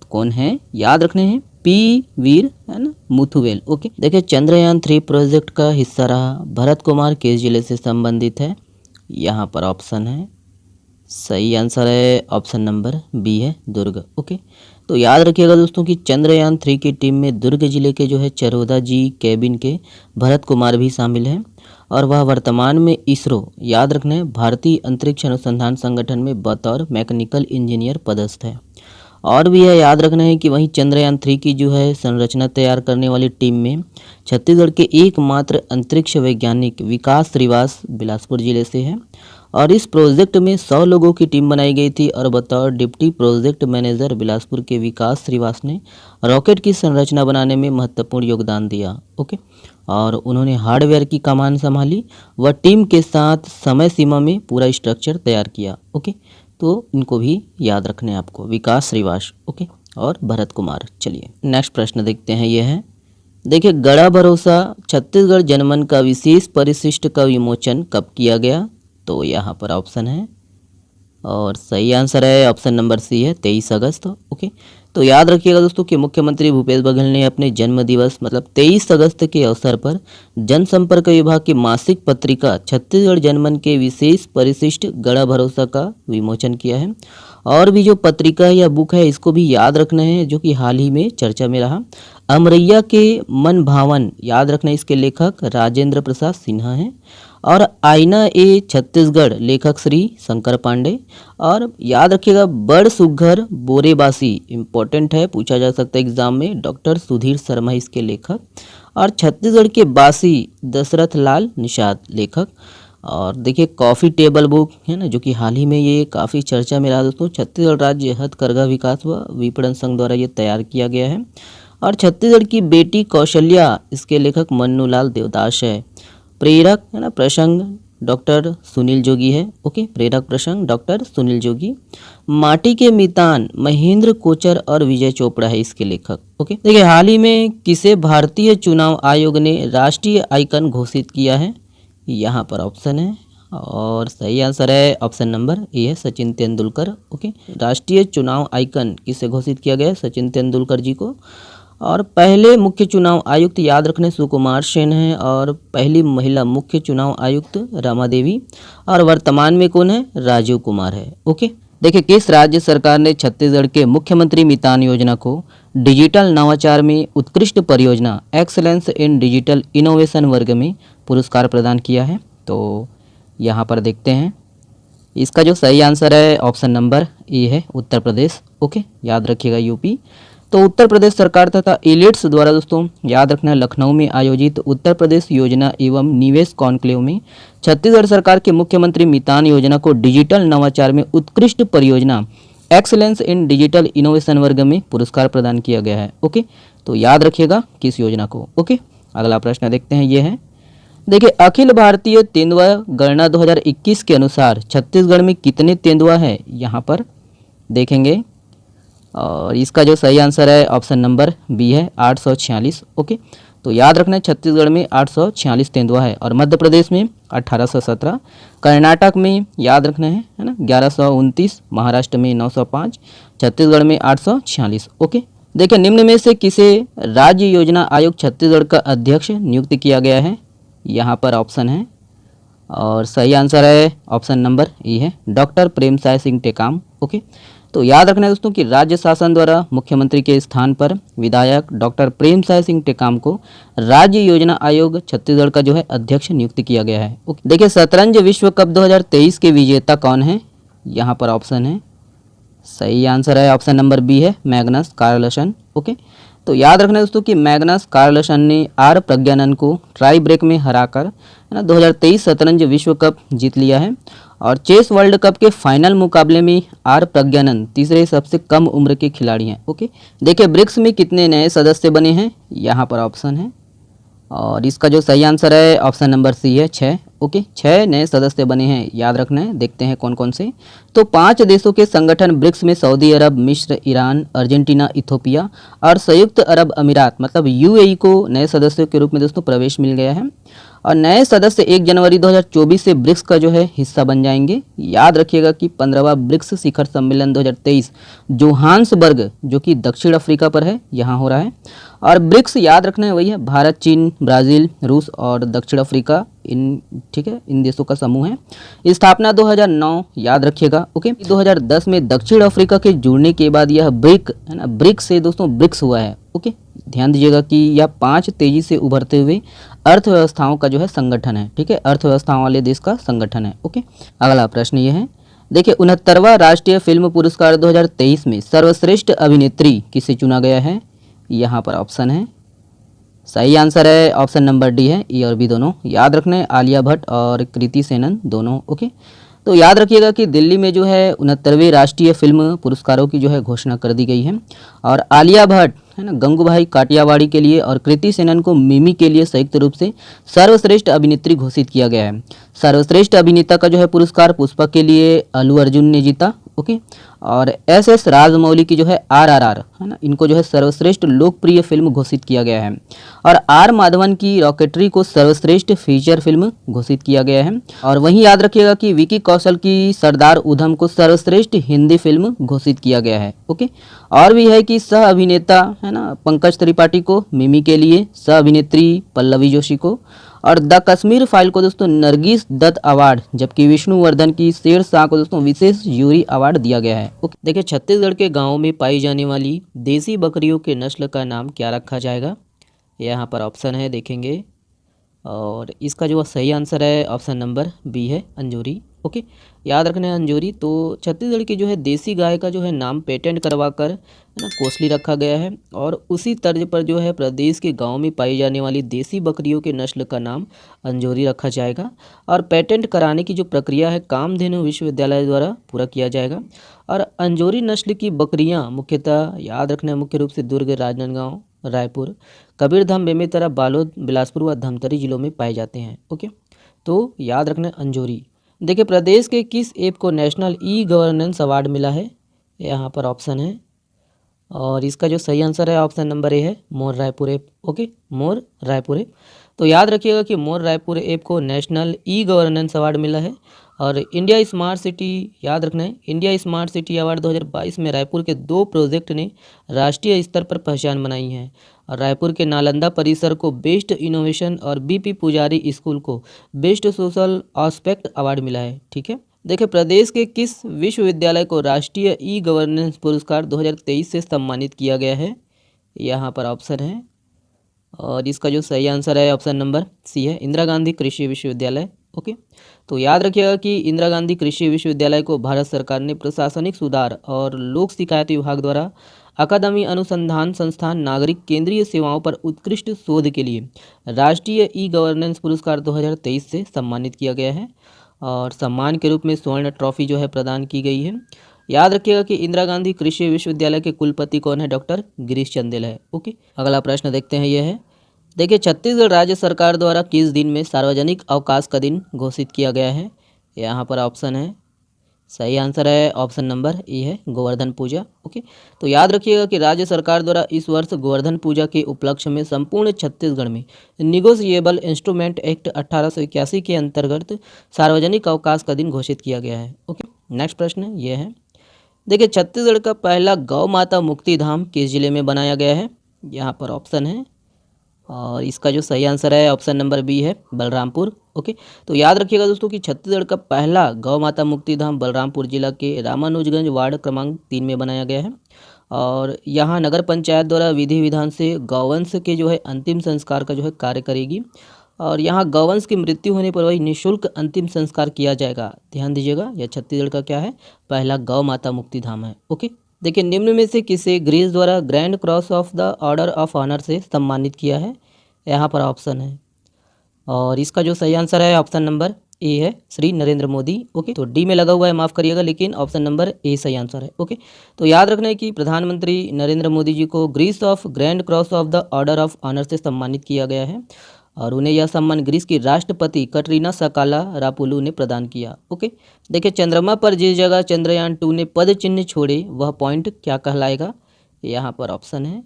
Speaker 1: कौन है? याद रखने हैं पी वीर, है ना, मुथुवेल। ओके, देखिए चंद्रयान 3 प्रोजेक्ट का हिस्सा रहा भरत कुमार किस जिले से संबंधित है? यहाँ पर ऑप्शन है, सही आंसर है ऑप्शन नंबर बी है, दुर्ग। ओके, तो याद रखिएगा दोस्तों कि चंद्रयान 3 की टीम में दुर्ग जिले के जो है चरोदा जी कैबिन के भरत कुमार भी शामिल हैं और वह वर्तमान में इसरो, याद रखना है, भारतीय अंतरिक्ष अनुसंधान संगठन में बतौर मैकेनिकल इंजीनियर पदस्थ है। और भी है, याद रखना है कि वहीं चंद्रयान 3 की जो है संरचना तैयार करने वाली टीम में छत्तीसगढ़ के एकमात्र अंतरिक्ष वैज्ञानिक विकास श्रीवास बिलासपुर जिले से है। और इस प्रोजेक्ट में 100 लोगों की टीम बनाई गई थी और बतौर डिप्टी प्रोजेक्ट मैनेजर बिलासपुर के विकास श्रीवास ने रॉकेट की संरचना बनाने में महत्वपूर्ण योगदान दिया। ओके, और उन्होंने हार्डवेयर की कमान संभाली व टीम के साथ समय सीमा में पूरा स्ट्रक्चर तैयार किया। ओके, तो इनको भी याद रखने हैं आपको, विकास श्रीवास। ओके, और भरत कुमार। चलिए नेक्स्ट प्रश्न देखते हैं, ये है, देखिए गड़ा भरोसा छत्तीसगढ़ जनमन का विशेष परिशिष्ट का विमोचन कब किया गया? तो यहाँ पर ऑप्शन है और सही आंसर है ऑप्शन नंबर सी है, 23 अगस्त। ओके, तो याद रखिएगा दोस्तों कि मुख्यमंत्री भूपेश बघेल ने अपने जन्म दिवस मतलब 23 अगस्त के अवसर पर जनसंपर्क विभाग की मासिक पत्रिका छत्तीसगढ़ जनमन के विशेष परिशिष्ट गड़ा भरोसा का विमोचन किया है। और भी जो पत्रिका या बुक है इसको भी याद रखना है, जो कि हाल ही में चर्चा में रहा, अमरैया के मन भावन, याद रखना, इसके लेखक राजेंद्र प्रसाद सिन्हा हैं। और आईना ए छत्तीसगढ़ लेखक श्री शंकर पांडे। और याद रखिएगा बड़ सुघर बोरेबासी इम्पोर्टेंट है, पूछा जा सकता है एग्जाम में, डॉक्टर सुधीर शर्मा इसके लेखक। और छत्तीसगढ़ के बासी दशरथ लाल निषाद लेखक। और देखिए कॉफ़ी टेबल बुक है ना, जो कि हाल ही में ये काफ़ी चर्चा में रहा दोस्तों, छत्तीसगढ़ राज्य हथकरघा विकास व विपणन संघ द्वारा ये तैयार किया गया है। और छत्तीसगढ़ की बेटी कौशल्या इसके लेखक मन्नूलाल देवदास है। प्रेरक है ना प्रसंग डॉक्टर सुनील जोगी है। ओके, प्रेरक प्रसंग डॉक्टर सुनील जोगी। माटी के मितान महेंद्र कोचर और विजय चोपड़ा है इसके लेखक। ओके, देखिए हाल ही में किसे भारतीय चुनाव आयोग ने राष्ट्रीय आइकन घोषित किया है, यहाँ पर ऑप्शन है और सही आंसर है ऑप्शन नंबर ए है सचिन तेंदुलकर। ओके, राष्ट्रीय चुनाव आइकन किसे घोषित किया गया है, सचिन तेंदुलकर जी को। और पहले मुख्य चुनाव आयुक्त याद रखने सुकुमार सेन है और पहली महिला मुख्य चुनाव आयुक्त रमा देवी। और वर्तमान में कौन है, राजीव कुमार है। ओके, देखिए किस राज्य सरकार ने छत्तीसगढ़ के मुख्यमंत्री मितान योजना को डिजिटल नवाचार में उत्कृष्ट परियोजना एक्सलेंस इन डिजिटल इनोवेशन वर्ग में पुरस्कार प्रदान किया है, तो यहाँ पर देखते हैं इसका जो सही आंसर है ऑप्शन नंबर ए है उत्तर प्रदेश। ओके, याद रखिएगा यूपी। तो उत्तर प्रदेश सरकार तथा इलिट्स द्वारा दोस्तों याद रखना लखनऊ में आयोजित उत्तर प्रदेश योजना एवं निवेश कॉन्क्लेव में छत्तीसगढ़ सरकार के मुख्यमंत्री मितान योजना को डिजिटल नवाचार में उत्कृष्ट परियोजना एक्सलेंस इन डिजिटल इनोवेशन वर्ग में पुरस्कार प्रदान किया गया है। ओके, तो याद रखिएगा किस योजना को। ओके, अगला प्रश्न देखते हैं, ये है देखिए अखिल भारतीय तेंदुआ गणना 2021 के अनुसार छत्तीसगढ़ में कितने तेंदुआ है, यहाँ पर देखेंगे और इसका जो सही आंसर है ऑप्शन नंबर बी है 846। ओके, तो याद रखना छत्तीसगढ़ में 846 तेंदुआ है और मध्य प्रदेश में 1817, कर्नाटक में याद रखना है ना 1129, महाराष्ट्र में 905, छत्तीसगढ़ में 846। ओके, देखिए निम्न में से किसे राज्य योजना आयोग छत्तीसगढ़ का अध्यक्ष नियुक्त किया गया है, यहाँ पर ऑप्शन है और सही आंसर है ऑप्शन नंबर ए है डॉक्टर प्रेमसाय सिंह टेकाम। ओके, तो याद रखना है दोस्तों कि राज्य शासन द्वारा मुख्यमंत्री के स्थान पर विधायक डॉक्टर प्रेमसाय सिंह टेकाम को राज्य योजना आयोग छत्तीसगढ़ का जो है अध्यक्ष नियुक्त किया गया है। ओके, देखिए शतरंज विश्व कप 2023 के विजेता कौन है, यहाँ पर ऑप्शन है सही आंसर है ऑप्शन नंबर बी है मैग्नस कार्लसन। ओके, तो याद रखना दोस्तों कि मैग्नस कार्लसन ने आर प्रज्ञानंद को ट्राई ब्रेक में हराकर है ना 2023 शतरंज विश्व कप जीत लिया है। और चेस वर्ल्ड कप के फाइनल मुकाबले में आर प्रज्ञानंद तीसरे सबसे कम उम्र के खिलाड़ी हैं। ओके, देखिए ब्रिक्स में कितने नए सदस्य बने हैं, यहाँ पर ऑप्शन है और इसका जो सही आंसर है ऑप्शन नंबर सी है 6। ओके, 6 नए सदस्य बने हैं, याद रखना है। देखते हैं कौन कौन से, तो 5 देशों के संगठन ब्रिक्स में सऊदी अरब, मिस्र, ईरान, अर्जेंटीना, इथोपिया और संयुक्त अरब अमीरात मतलब यूएई को नए सदस्यों के रूप में दोस्तों प्रवेश मिल गया है। और नए सदस्य 1 जनवरी 2024 से ब्रिक्स का जो है हिस्सा बन जाएंगे। याद रखिएगा कि 15वां ब्रिक्स शिखर सम्मेलन 2023 जोहान्सबर्ग जो कि दक्षिण अफ्रीका पर है, यहाँ हो रहा है। और ब्रिक्स याद रखना है वही है भारत, चीन, ब्राज़ील, रूस और दक्षिण अफ्रीका, इन ठीक है इन देशों का समूह है। स्थापना 2009 याद रखिएगा। ओके, 2010 में दक्षिण अफ्रीका के जुड़ने के बाद यह ब्रिक है ना ब्रिक्स से दोस्तों ब्रिक्स हुआ है। ओके, ध्यान दीजिएगा कि यह 5 तेजी से उभरते हुए अर्थव्यवस्थाओं का जो है संगठन है। ठीक है, अर्थव्यवस्थाओं वाले देश का संगठन है। ओके, अगला प्रश्न ये है देखिए 69वां राष्ट्रीय फिल्म पुरस्कार 2023 में सर्वश्रेष्ठ अभिनेत्री किसे चुना गया है, यहाँ पर ऑप्शन है सही आंसर है ऑप्शन नंबर डी है ए और बी दोनों। याद रखना आलिया भट्ट और कृति सेनन दोनों। ओके, तो याद रखिएगा कि दिल्ली में जो है 69वें राष्ट्रीय फिल्म पुरस्कारों की जो है घोषणा कर दी गई है और आलिया भट्ट है ना गंगूबाई काटियावाड़ी के लिए और कृति सेनन को मिमी के लिए संयुक्त रूप से सर्वश्रेष्ठ अभिनेत्री घोषित किया गया है। सर्वश्रेष्ठ अभिनेता का जो है पुरस्कार पुष्पा के लिए अल्लू अर्जुन ने जीता। ओके, और एस राजमौली की जो है आरआरआर है ना इनको जो है सर्वश्रेष्ठ लोकप्रिय फिल्म घोषित किया गया है। और आर माधवन की रॉकेटरी को सर्वश्रेष्ठ फीचर फिल्म घोषित किया गया है। और वहीं याद रखिएगा कि विकी कौशल की सरदार उधम को सर्वश्रेष्ठ हिंदी फिल्म घोषित किया गया है। ओके, और भी है कि सह अभिनेता है ना पंकज त्रिपाठी को मिमी के लिए, सह अभिनेत्री पल्लवी जोशी को और द कश्मीर फाइल को दोस्तों नरगिस दत्त अवार्ड, जबकि विष्णुवर्धन की शेरशाह को दोस्तों विशेष यूरी अवार्ड दिया गया है। ओके, देखिए छत्तीसगढ़ के गांवों में पाई जाने वाली देसी बकरियों के नस्ल का नाम क्या रखा जाएगा, यहाँ पर ऑप्शन है देखेंगे और इसका जो सही आंसर है ऑप्शन नंबर बी है अंजोरी। ओके, याद रखना है अंजोरी। तो छत्तीसगढ़ की जो है देसी गाय का जो है नाम पेटेंट करवा कर है ना कोसली रखा गया है, और उसी तर्ज पर जो है प्रदेश के गांव में पाई जाने वाली देसी बकरियों के नस्ल का नाम अंजोरी रखा जाएगा। और पेटेंट कराने की जो प्रक्रिया है कामधेनु विश्वविद्यालय द्वारा पूरा किया जाएगा। और अंजोरी नस्ल की बकरियाँ मुख्यतः याद रखना है मुख्य रूप से दुर्ग, राजनांदगांव, रायपुर, कबीरधाम, बेमेतरा, बालोद, बिलासपुर व धमतरी जिलों में पाए जाते हैं। ओके, तो याद रखना है अंजोरी। देखिए, प्रदेश के किस ऐप को नेशनल ई गवर्नेंस अवार्ड मिला है? यहाँ पर ऑप्शन है, और इसका जो सही आंसर है ऑप्शन नंबर ए है मोर रायपुर ऐप। ओके, मोर रायपुर ऐप। तो याद रखिएगा कि मोर रायपुर ऐप को नेशनल ई गवर्नेंस अवार्ड मिला है। और इंडिया स्मार्ट सिटी, याद रखना है, इंडिया स्मार्ट सिटी अवार्ड 2022 में रायपुर के 2 प्रोजेक्ट ने राष्ट्रीय स्तर पर पहचान बनाई है। और रायपुर के नालंदा परिसर को बेस्ट इनोवेशन और बीपी पुजारी स्कूल को बेस्ट सोशल एस्पेक्ट अवार्ड मिला है। ठीक है, देखिए, प्रदेश के किस विश्वविद्यालय को राष्ट्रीय ई गवर्नेंस पुरस्कार 2023 से सम्मानित किया गया है? यहाँ पर ऑप्शन है, और इसका जो सही आंसर है ऑप्शन नंबर सी है इंदिरा गांधी कृषि विश्वविद्यालय। ओके, तो याद रखिएगा कि इंदिरा गांधी कृषि विश्वविद्यालय को भारत सरकार ने प्रशासनिक सुधार और लोक शिकायत विभाग द्वारा अकादमी अनुसंधान संस्थान नागरिक केंद्रीय सेवाओं पर उत्कृष्ट शोध के लिए राष्ट्रीय ई गवर्नेंस पुरस्कार 2023 से सम्मानित किया गया है। और सम्मान के रूप में स्वर्ण ट्रॉफी जो है प्रदान की गई है। याद रखिएगा कि इंदिरा गांधी कृषि विश्वविद्यालय के कुलपति कौन है? डॉक्टर गिरीश चंदेल है। ओके, अगला प्रश्न देखते हैं, यह है, देखिए, छत्तीसगढ़ राज्य सरकार द्वारा किस दिन में सार्वजनिक अवकाश का दिन घोषित किया गया है? यहाँ पर ऑप्शन है, सही आंसर है ऑप्शन नंबर ए है गोवर्धन पूजा। ओके, तो याद रखिएगा कि राज्य सरकार द्वारा इस वर्ष गोवर्धन पूजा के उपलक्ष्य में संपूर्ण छत्तीसगढ़ में निगोशिएबल इंस्ट्रूमेंट एक्ट 1881 के अंतर्गत सार्वजनिक अवकाश का दिन घोषित किया गया है। ओके, नेक्स्ट प्रश्न ये है, देखिए, छत्तीसगढ़ का पहला गौ माता मुक्ति धाम किस जिले में बनाया गया है? यहाँ पर ऑप्शन है, और इसका जो सही आंसर है ऑप्शन नंबर बी है बलरामपुर। ओके, तो याद रखिएगा दोस्तों कि छत्तीसगढ़ का पहला गौ माता मुक्ति धाम बलरामपुर जिला के रामानुजगंज वार्ड क्रमांक 3 में बनाया गया है। और यहाँ नगर पंचायत द्वारा विधि विधान से गौवंश के जो है अंतिम संस्कार का जो है कार्य करेगी। और यहाँ गौवंश की मृत्यु होने पर वही निःशुल्क अंतिम संस्कार किया जाएगा। ध्यान दीजिएगा, यह छत्तीसगढ़ का क्या है? पहला गौ माता मुक्ति धाम है। ओके, देखिए, निम्न में से किसे ग्रीस द्वारा grand cross of the order of honour से सम्मानित किया है? यहाँ पर ऑप्शन है, और इसका जो सही आंसर है ऑप्शन नंबर ए है श्री नरेंद्र मोदी। ओके, तो डी में लगा हुआ है, माफ़ करिएगा, लेकिन ऑप्शन नंबर ए सही आंसर है। ओके, तो याद रखना है कि प्रधानमंत्री नरेंद्र मोदी जी को Greece of grand cross of the order of honour से सम्मानित किया गया है। और उन्हें यह सम्मान ग्रीस की राष्ट्रपति कटरीना सकाला रापुलू ने प्रदान किया। ओके, देखिए, चंद्रमा पर जिस जगह चंद्रयान 2 ने पद चिन्ह छोड़े वह पॉइंट क्या कहलाएगा? यहाँ पर ऑप्शन है,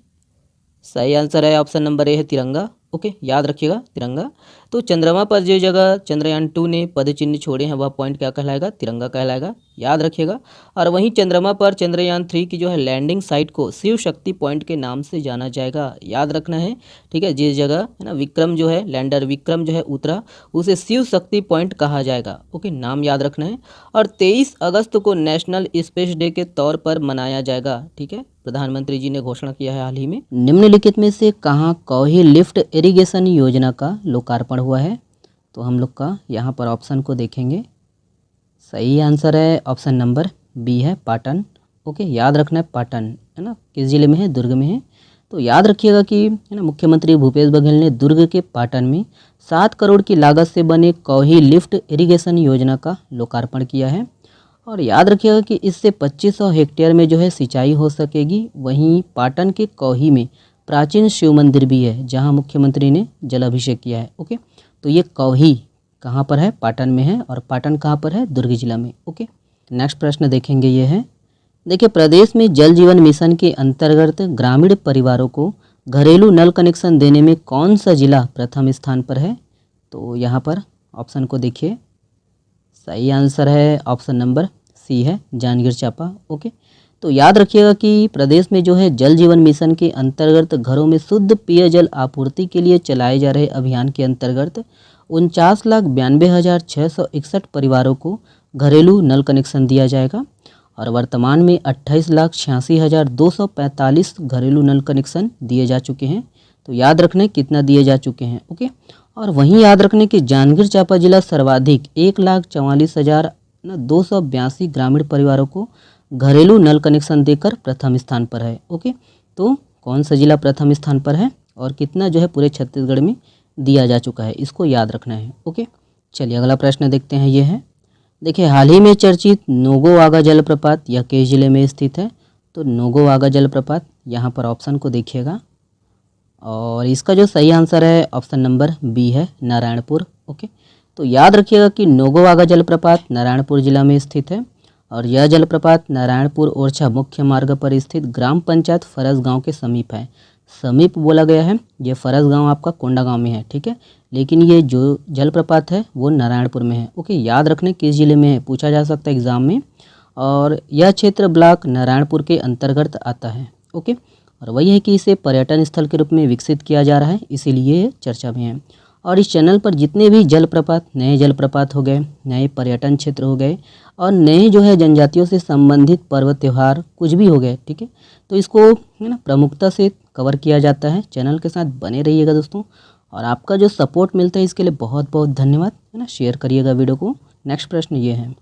Speaker 1: सही आंसर है ऑप्शन नंबर ए है तिरंगा। ओके, याद रखिएगा तिरंगा। तो चंद्रमा पर जो जगह चंद्रयान 2 ने पद चिन्ह छोड़े हैं वह पॉइंट क्या कहलाएगा? तिरंगा कहलाएगा, याद रखिएगा। और वहीं चंद्रमा पर चंद्रयान 3 की जो है लैंडिंग साइट को शिव शक्ति पॉइंट के नाम से जाना जाएगा, याद रखना है। ठीक है, जिस जगह है ना विक्रम जो है लैंडर विक्रम जो है उतरा उसे शिव शक्ति पॉइंट कहा जाएगा। ओके, नाम याद रखना है। और 23 अगस्त को नेशनल स्पेस डे के तौर पर मनाया जाएगा। ठीक है, प्रधानमंत्री जी ने घोषणा किया है हाल ही में। निम्नलिखित में से कहाँ कौही लिफ्ट इरिगेशन योजना का लोकार्पण हुआ है? तो हम लोग का यहाँ पर ऑप्शन को देखेंगे, सही आंसर है ऑप्शन नंबर बी है पाटन। ओके, याद रखना है पाटन, है ना, किस जिले में है? दुर्ग में है। तो याद रखिएगा कि है ना मुख्यमंत्री भूपेश बघेल ने दुर्ग के पाटन में 7 करोड़ की लागत से बने कौही लिफ्ट इरिगेशन योजना का लोकार्पण किया है। और याद रखिएगा कि इससे 2500 हेक्टेयर में जो है सिंचाई हो सकेगी। वहीं पाटन के कौही में प्राचीन शिव मंदिर भी है जहां मुख्यमंत्री ने जलाभिषेक किया है। ओके, तो ये कौही कहाँ पर है? पाटन में है। और पाटन कहाँ पर है? दुर्ग जिला में। ओके, नेक्स्ट प्रश्न देखेंगे, ये है, देखिए, प्रदेश में जल जीवन मिशन के अंतर्गत ग्रामीण परिवारों को घरेलू नल कनेक्शन देने में कौन सा जिला प्रथम स्थान पर है? तो यहाँ पर ऑप्शन को देखिए, सही आंसर है ऑप्शन नंबर सी है जांजगीर चांपा। ओके, तो याद रखिएगा कि प्रदेश में जो है जल जीवन मिशन के अंतर्गत घरों में शुद्ध पेयजल आपूर्ति के लिए चलाए जा रहे अभियान के अंतर्गत 49,92,661 परिवारों को घरेलू नल कनेक्शन दिया जाएगा। और वर्तमान में 28,86,245 घरेलू नल कनेक्शन दिए जा चुके हैं। तो याद रखना कितना दिए जा चुके हैं। ओके, और वहीं याद रखने की जांजगीर चांपा जिला सर्वाधिक 1,44,282 ग्रामीण परिवारों को घरेलू नल कनेक्शन देकर प्रथम स्थान पर है। ओके, तो कौन सा जिला प्रथम स्थान पर है और कितना जो है पूरे छत्तीसगढ़ में दिया जा चुका है, इसको याद रखना है। ओके, चलिए अगला प्रश्न देखते हैं। ये है, देखिए हाल ही में चर्चित नोगो वागा जलप्रपात यह किस जिले में स्थित है? तो नोगो वागा जलप्रपात, यहाँ पर ऑप्शन को देखिएगा और इसका जो सही आंसर है ऑप्शन नंबर बी है, नारायणपुर। ओके, तो याद रखिएगा कि नोगो वागा जलप्रपात नारायणपुर जिला में स्थित है और यह जलप्रपात नारायणपुर ओरछा मुख्य मार्ग पर स्थित ग्राम पंचायत फरस गांव के समीप है। समीप बोला गया है, ये फरस गांव आपका कोंडागांव में है, ठीक है, लेकिन ये जो जलप्रपात है वो नारायणपुर में है। ओके, याद रखने किस जिले में है, पूछा जा सकता है एग्जाम में, और यह क्षेत्र ब्लॉक नारायणपुर के अंतर्गत आता है। ओके, और वही है कि इसे पर्यटन स्थल के रूप में विकसित किया जा रहा है, इसीलिए चर्चा में है। और इस चैनल पर जितने भी जलप्रपात, नए जलप्रपात हो गए, नए पर्यटन क्षेत्र हो गए और नए जो है जनजातियों से संबंधित पर्व त्यौहार कुछ भी हो गए, ठीक है, तो इसको है ना प्रमुखता से कवर किया जाता है। चैनल के साथ बने रहिएगा दोस्तों, और आपका जो सपोर्ट मिलता है इसके लिए बहुत बहुत धन्यवाद, है ना। शेयर करिएगा वीडियो को। नेक्स्ट प्रश्न ये है,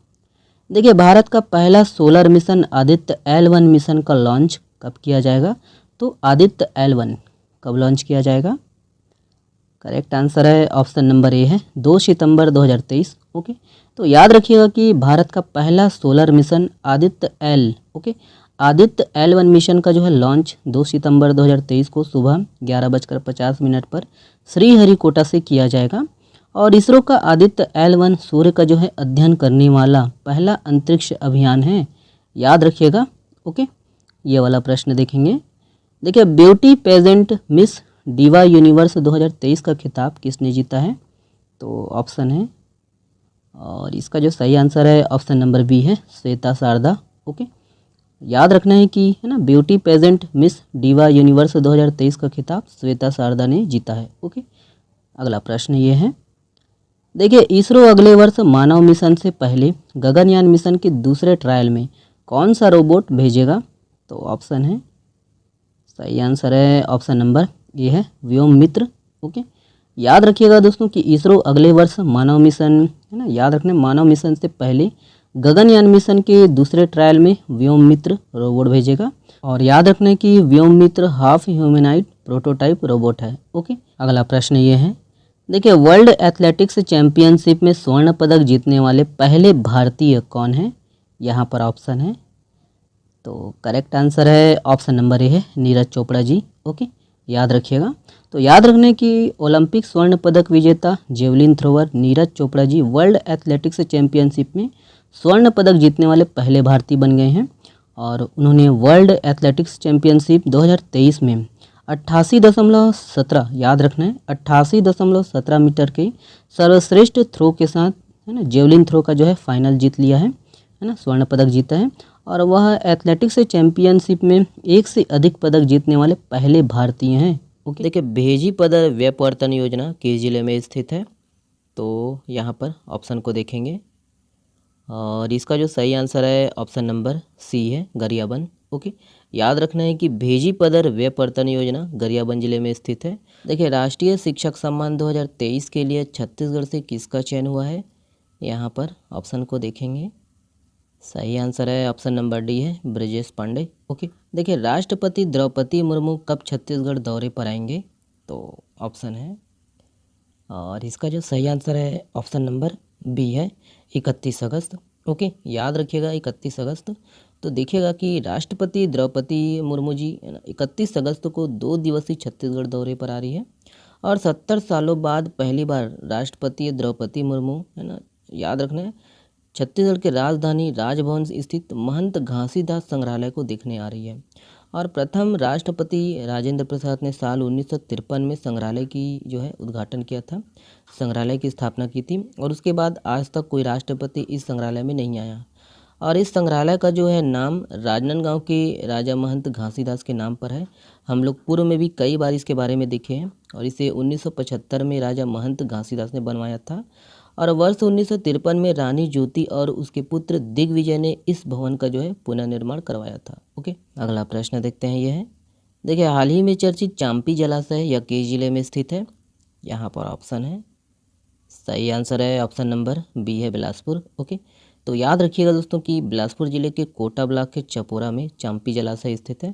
Speaker 1: देखिए भारत का पहला solar mission Aditya L1 mission का लॉन्च कब किया जाएगा? तो आदित्य L1 कब लॉन्च किया जाएगा? करेक्ट आंसर है ऑप्शन नंबर ए है, 2 सितंबर 2023। ओके, तो याद रखिएगा कि भारत का पहला solar mission Aditya Aditya L1 mission का जो है लॉन्च 2 सितंबर 2023 को सुबह 11:50 पर श्रीहरिकोटा से किया जाएगा। और इसरो का आदित्य L1 सूर्य का जो है अध्ययन करने वाला पहला अंतरिक्ष अभियान है, याद रखिएगा। ओके, ये वाला प्रश्न देखेंगे। देखिए beauty pageant Miss Diva Universe 2023 का खिताब किसने जीता है? तो ऑप्शन है, और इसका जो सही आंसर है ऑप्शन नंबर बी है, श्वेता शारदा। ओके, याद रखना है कि है ना beauty pageant Miss Diva Universe 2023 का खिताब श्वेता शारदा ने जीता है। ओके, अगला प्रश्न ये है, देखिए इसरो अगले वर्ष मानव मिशन से पहले गगनयान मिशन के दूसरे ट्रायल में कौन सा रोबोट भेजेगा? तो ऑप्शन है, सही आंसर है ऑप्शन नंबर ए है, व्योममित्र। ओके, याद रखिएगा दोस्तों कि इसरो अगले वर्ष मानव मिशन, है ना, याद रखना मानव मिशन से पहले गगनयान मिशन के दूसरे ट्रायल में व्योममित्र रोबोट भेजेगा। और याद रखना कि व्योममित्र हाफ ह्यूमैनॉइड प्रोटोटाइप रोबोट है। ओके, अगला प्रश्न ये है, देखिए वर्ल्ड एथलेटिक्स चैंपियनशिप में स्वर्ण पदक जीतने वाले पहले भारतीय कौन है? यहाँ पर ऑप्शन है, तो करेक्ट आंसर है ऑप्शन नंबर ए है, नीरज चोपड़ा जी। ओके, याद रखिएगा। तो याद रखने की ओलंपिक स्वर्ण पदक विजेता javelin thrower Neeraj Chopra ji world athletics championship में स्वर्ण पदक जीतने वाले पहले भारतीय बन गए हैं। और उन्होंने वर्ल्ड एथलेटिक्स चैंपियनशिप 2023 में 88.17, याद रखना है 88.17 मीटर के सर्वश्रेष्ठ थ्रो के साथ, है ना, जेवलिन थ्रो का जो है फाइनल जीत लिया है ना, स्वर्ण पदक जीता है। और वह एथलेटिक्स चैंपियनशिप में एक से अधिक पदक जीतने वाले पहले भारतीय हैं। ओके, देखिए भेजी पदर व्यापवर्तन योजना किस जिले में स्थित है? तो यहाँ पर ऑप्शन को देखेंगे और इसका जो सही आंसर है ऑप्शन नंबर सी है, गरियाबंद। ओके, याद रखना है कि भेजी पदर व्यापवर्तन योजना गरियाबंद जिले में स्थित है। देखिए राष्ट्रीय शिक्षक सम्मान 2023 के लिए छत्तीसगढ़ से किसका चयन हुआ है? यहाँ पर ऑप्शन को देखेंगे, सही आंसर है ऑप्शन नंबर डी है, ब्रजेश पांडे। ओके, देखिए राष्ट्रपति द्रौपदी मुर्मू कब छत्तीसगढ़ दौरे पर आएंगे? तो ऑप्शन है, और इसका जो सही आंसर है ऑप्शन नंबर बी है, 31 अगस्त। ओके, याद रखिएगा 31 अगस्त। तो देखिएगा कि राष्ट्रपति द्रौपदी मुर्मू जी 31 अगस्त को 2 दिवसीय छत्तीसगढ़ दौरे पर आ रही है और 70 सालों बाद पहली बार राष्ट्रपति द्रौपदी मुर्मू, है ना, याद रखना है, छत्तीसगढ़ के राजधानी राजभवन स्थित महंत घासीदास संग्रहालय को देखने आ रही है। और प्रथम राष्ट्रपति राजेंद्र प्रसाद ने साल 1953 में संग्रहालय की जो है उद्घाटन किया था, संग्रहालय की स्थापना की थी। और उसके बाद आज तक कोई राष्ट्रपति इस संग्रहालय में नहीं आया। और इस संग्रहालय का जो है नाम राजनांदगांव के राजा महंत घासीदास के नाम पर है। हम लोग पूर्व में भी कई बार इसके बारे में देखे हैं। और इसे 1975 में राजा महंत घासीदास ने बनवाया था और वर्ष 1953 में रानी ज्योति और उसके पुत्र दिग्विजय ने इस भवन का जो है पुनर्निर्माण करवाया था। ओके, अगला प्रश्न देखते हैं। यह है, देखिए हाल ही में चर्चित चांपी जलाशय यह किस जिले में स्थित है? यहाँ पर ऑप्शन है, सही आंसर है ऑप्शन नंबर बी है बिलासपुर। ओके, तो याद रखिएगा दोस्तों कि बिलासपुर जिले के कोटा ब्लॉक के चपोरा में चांपी जलाशय स्थित है।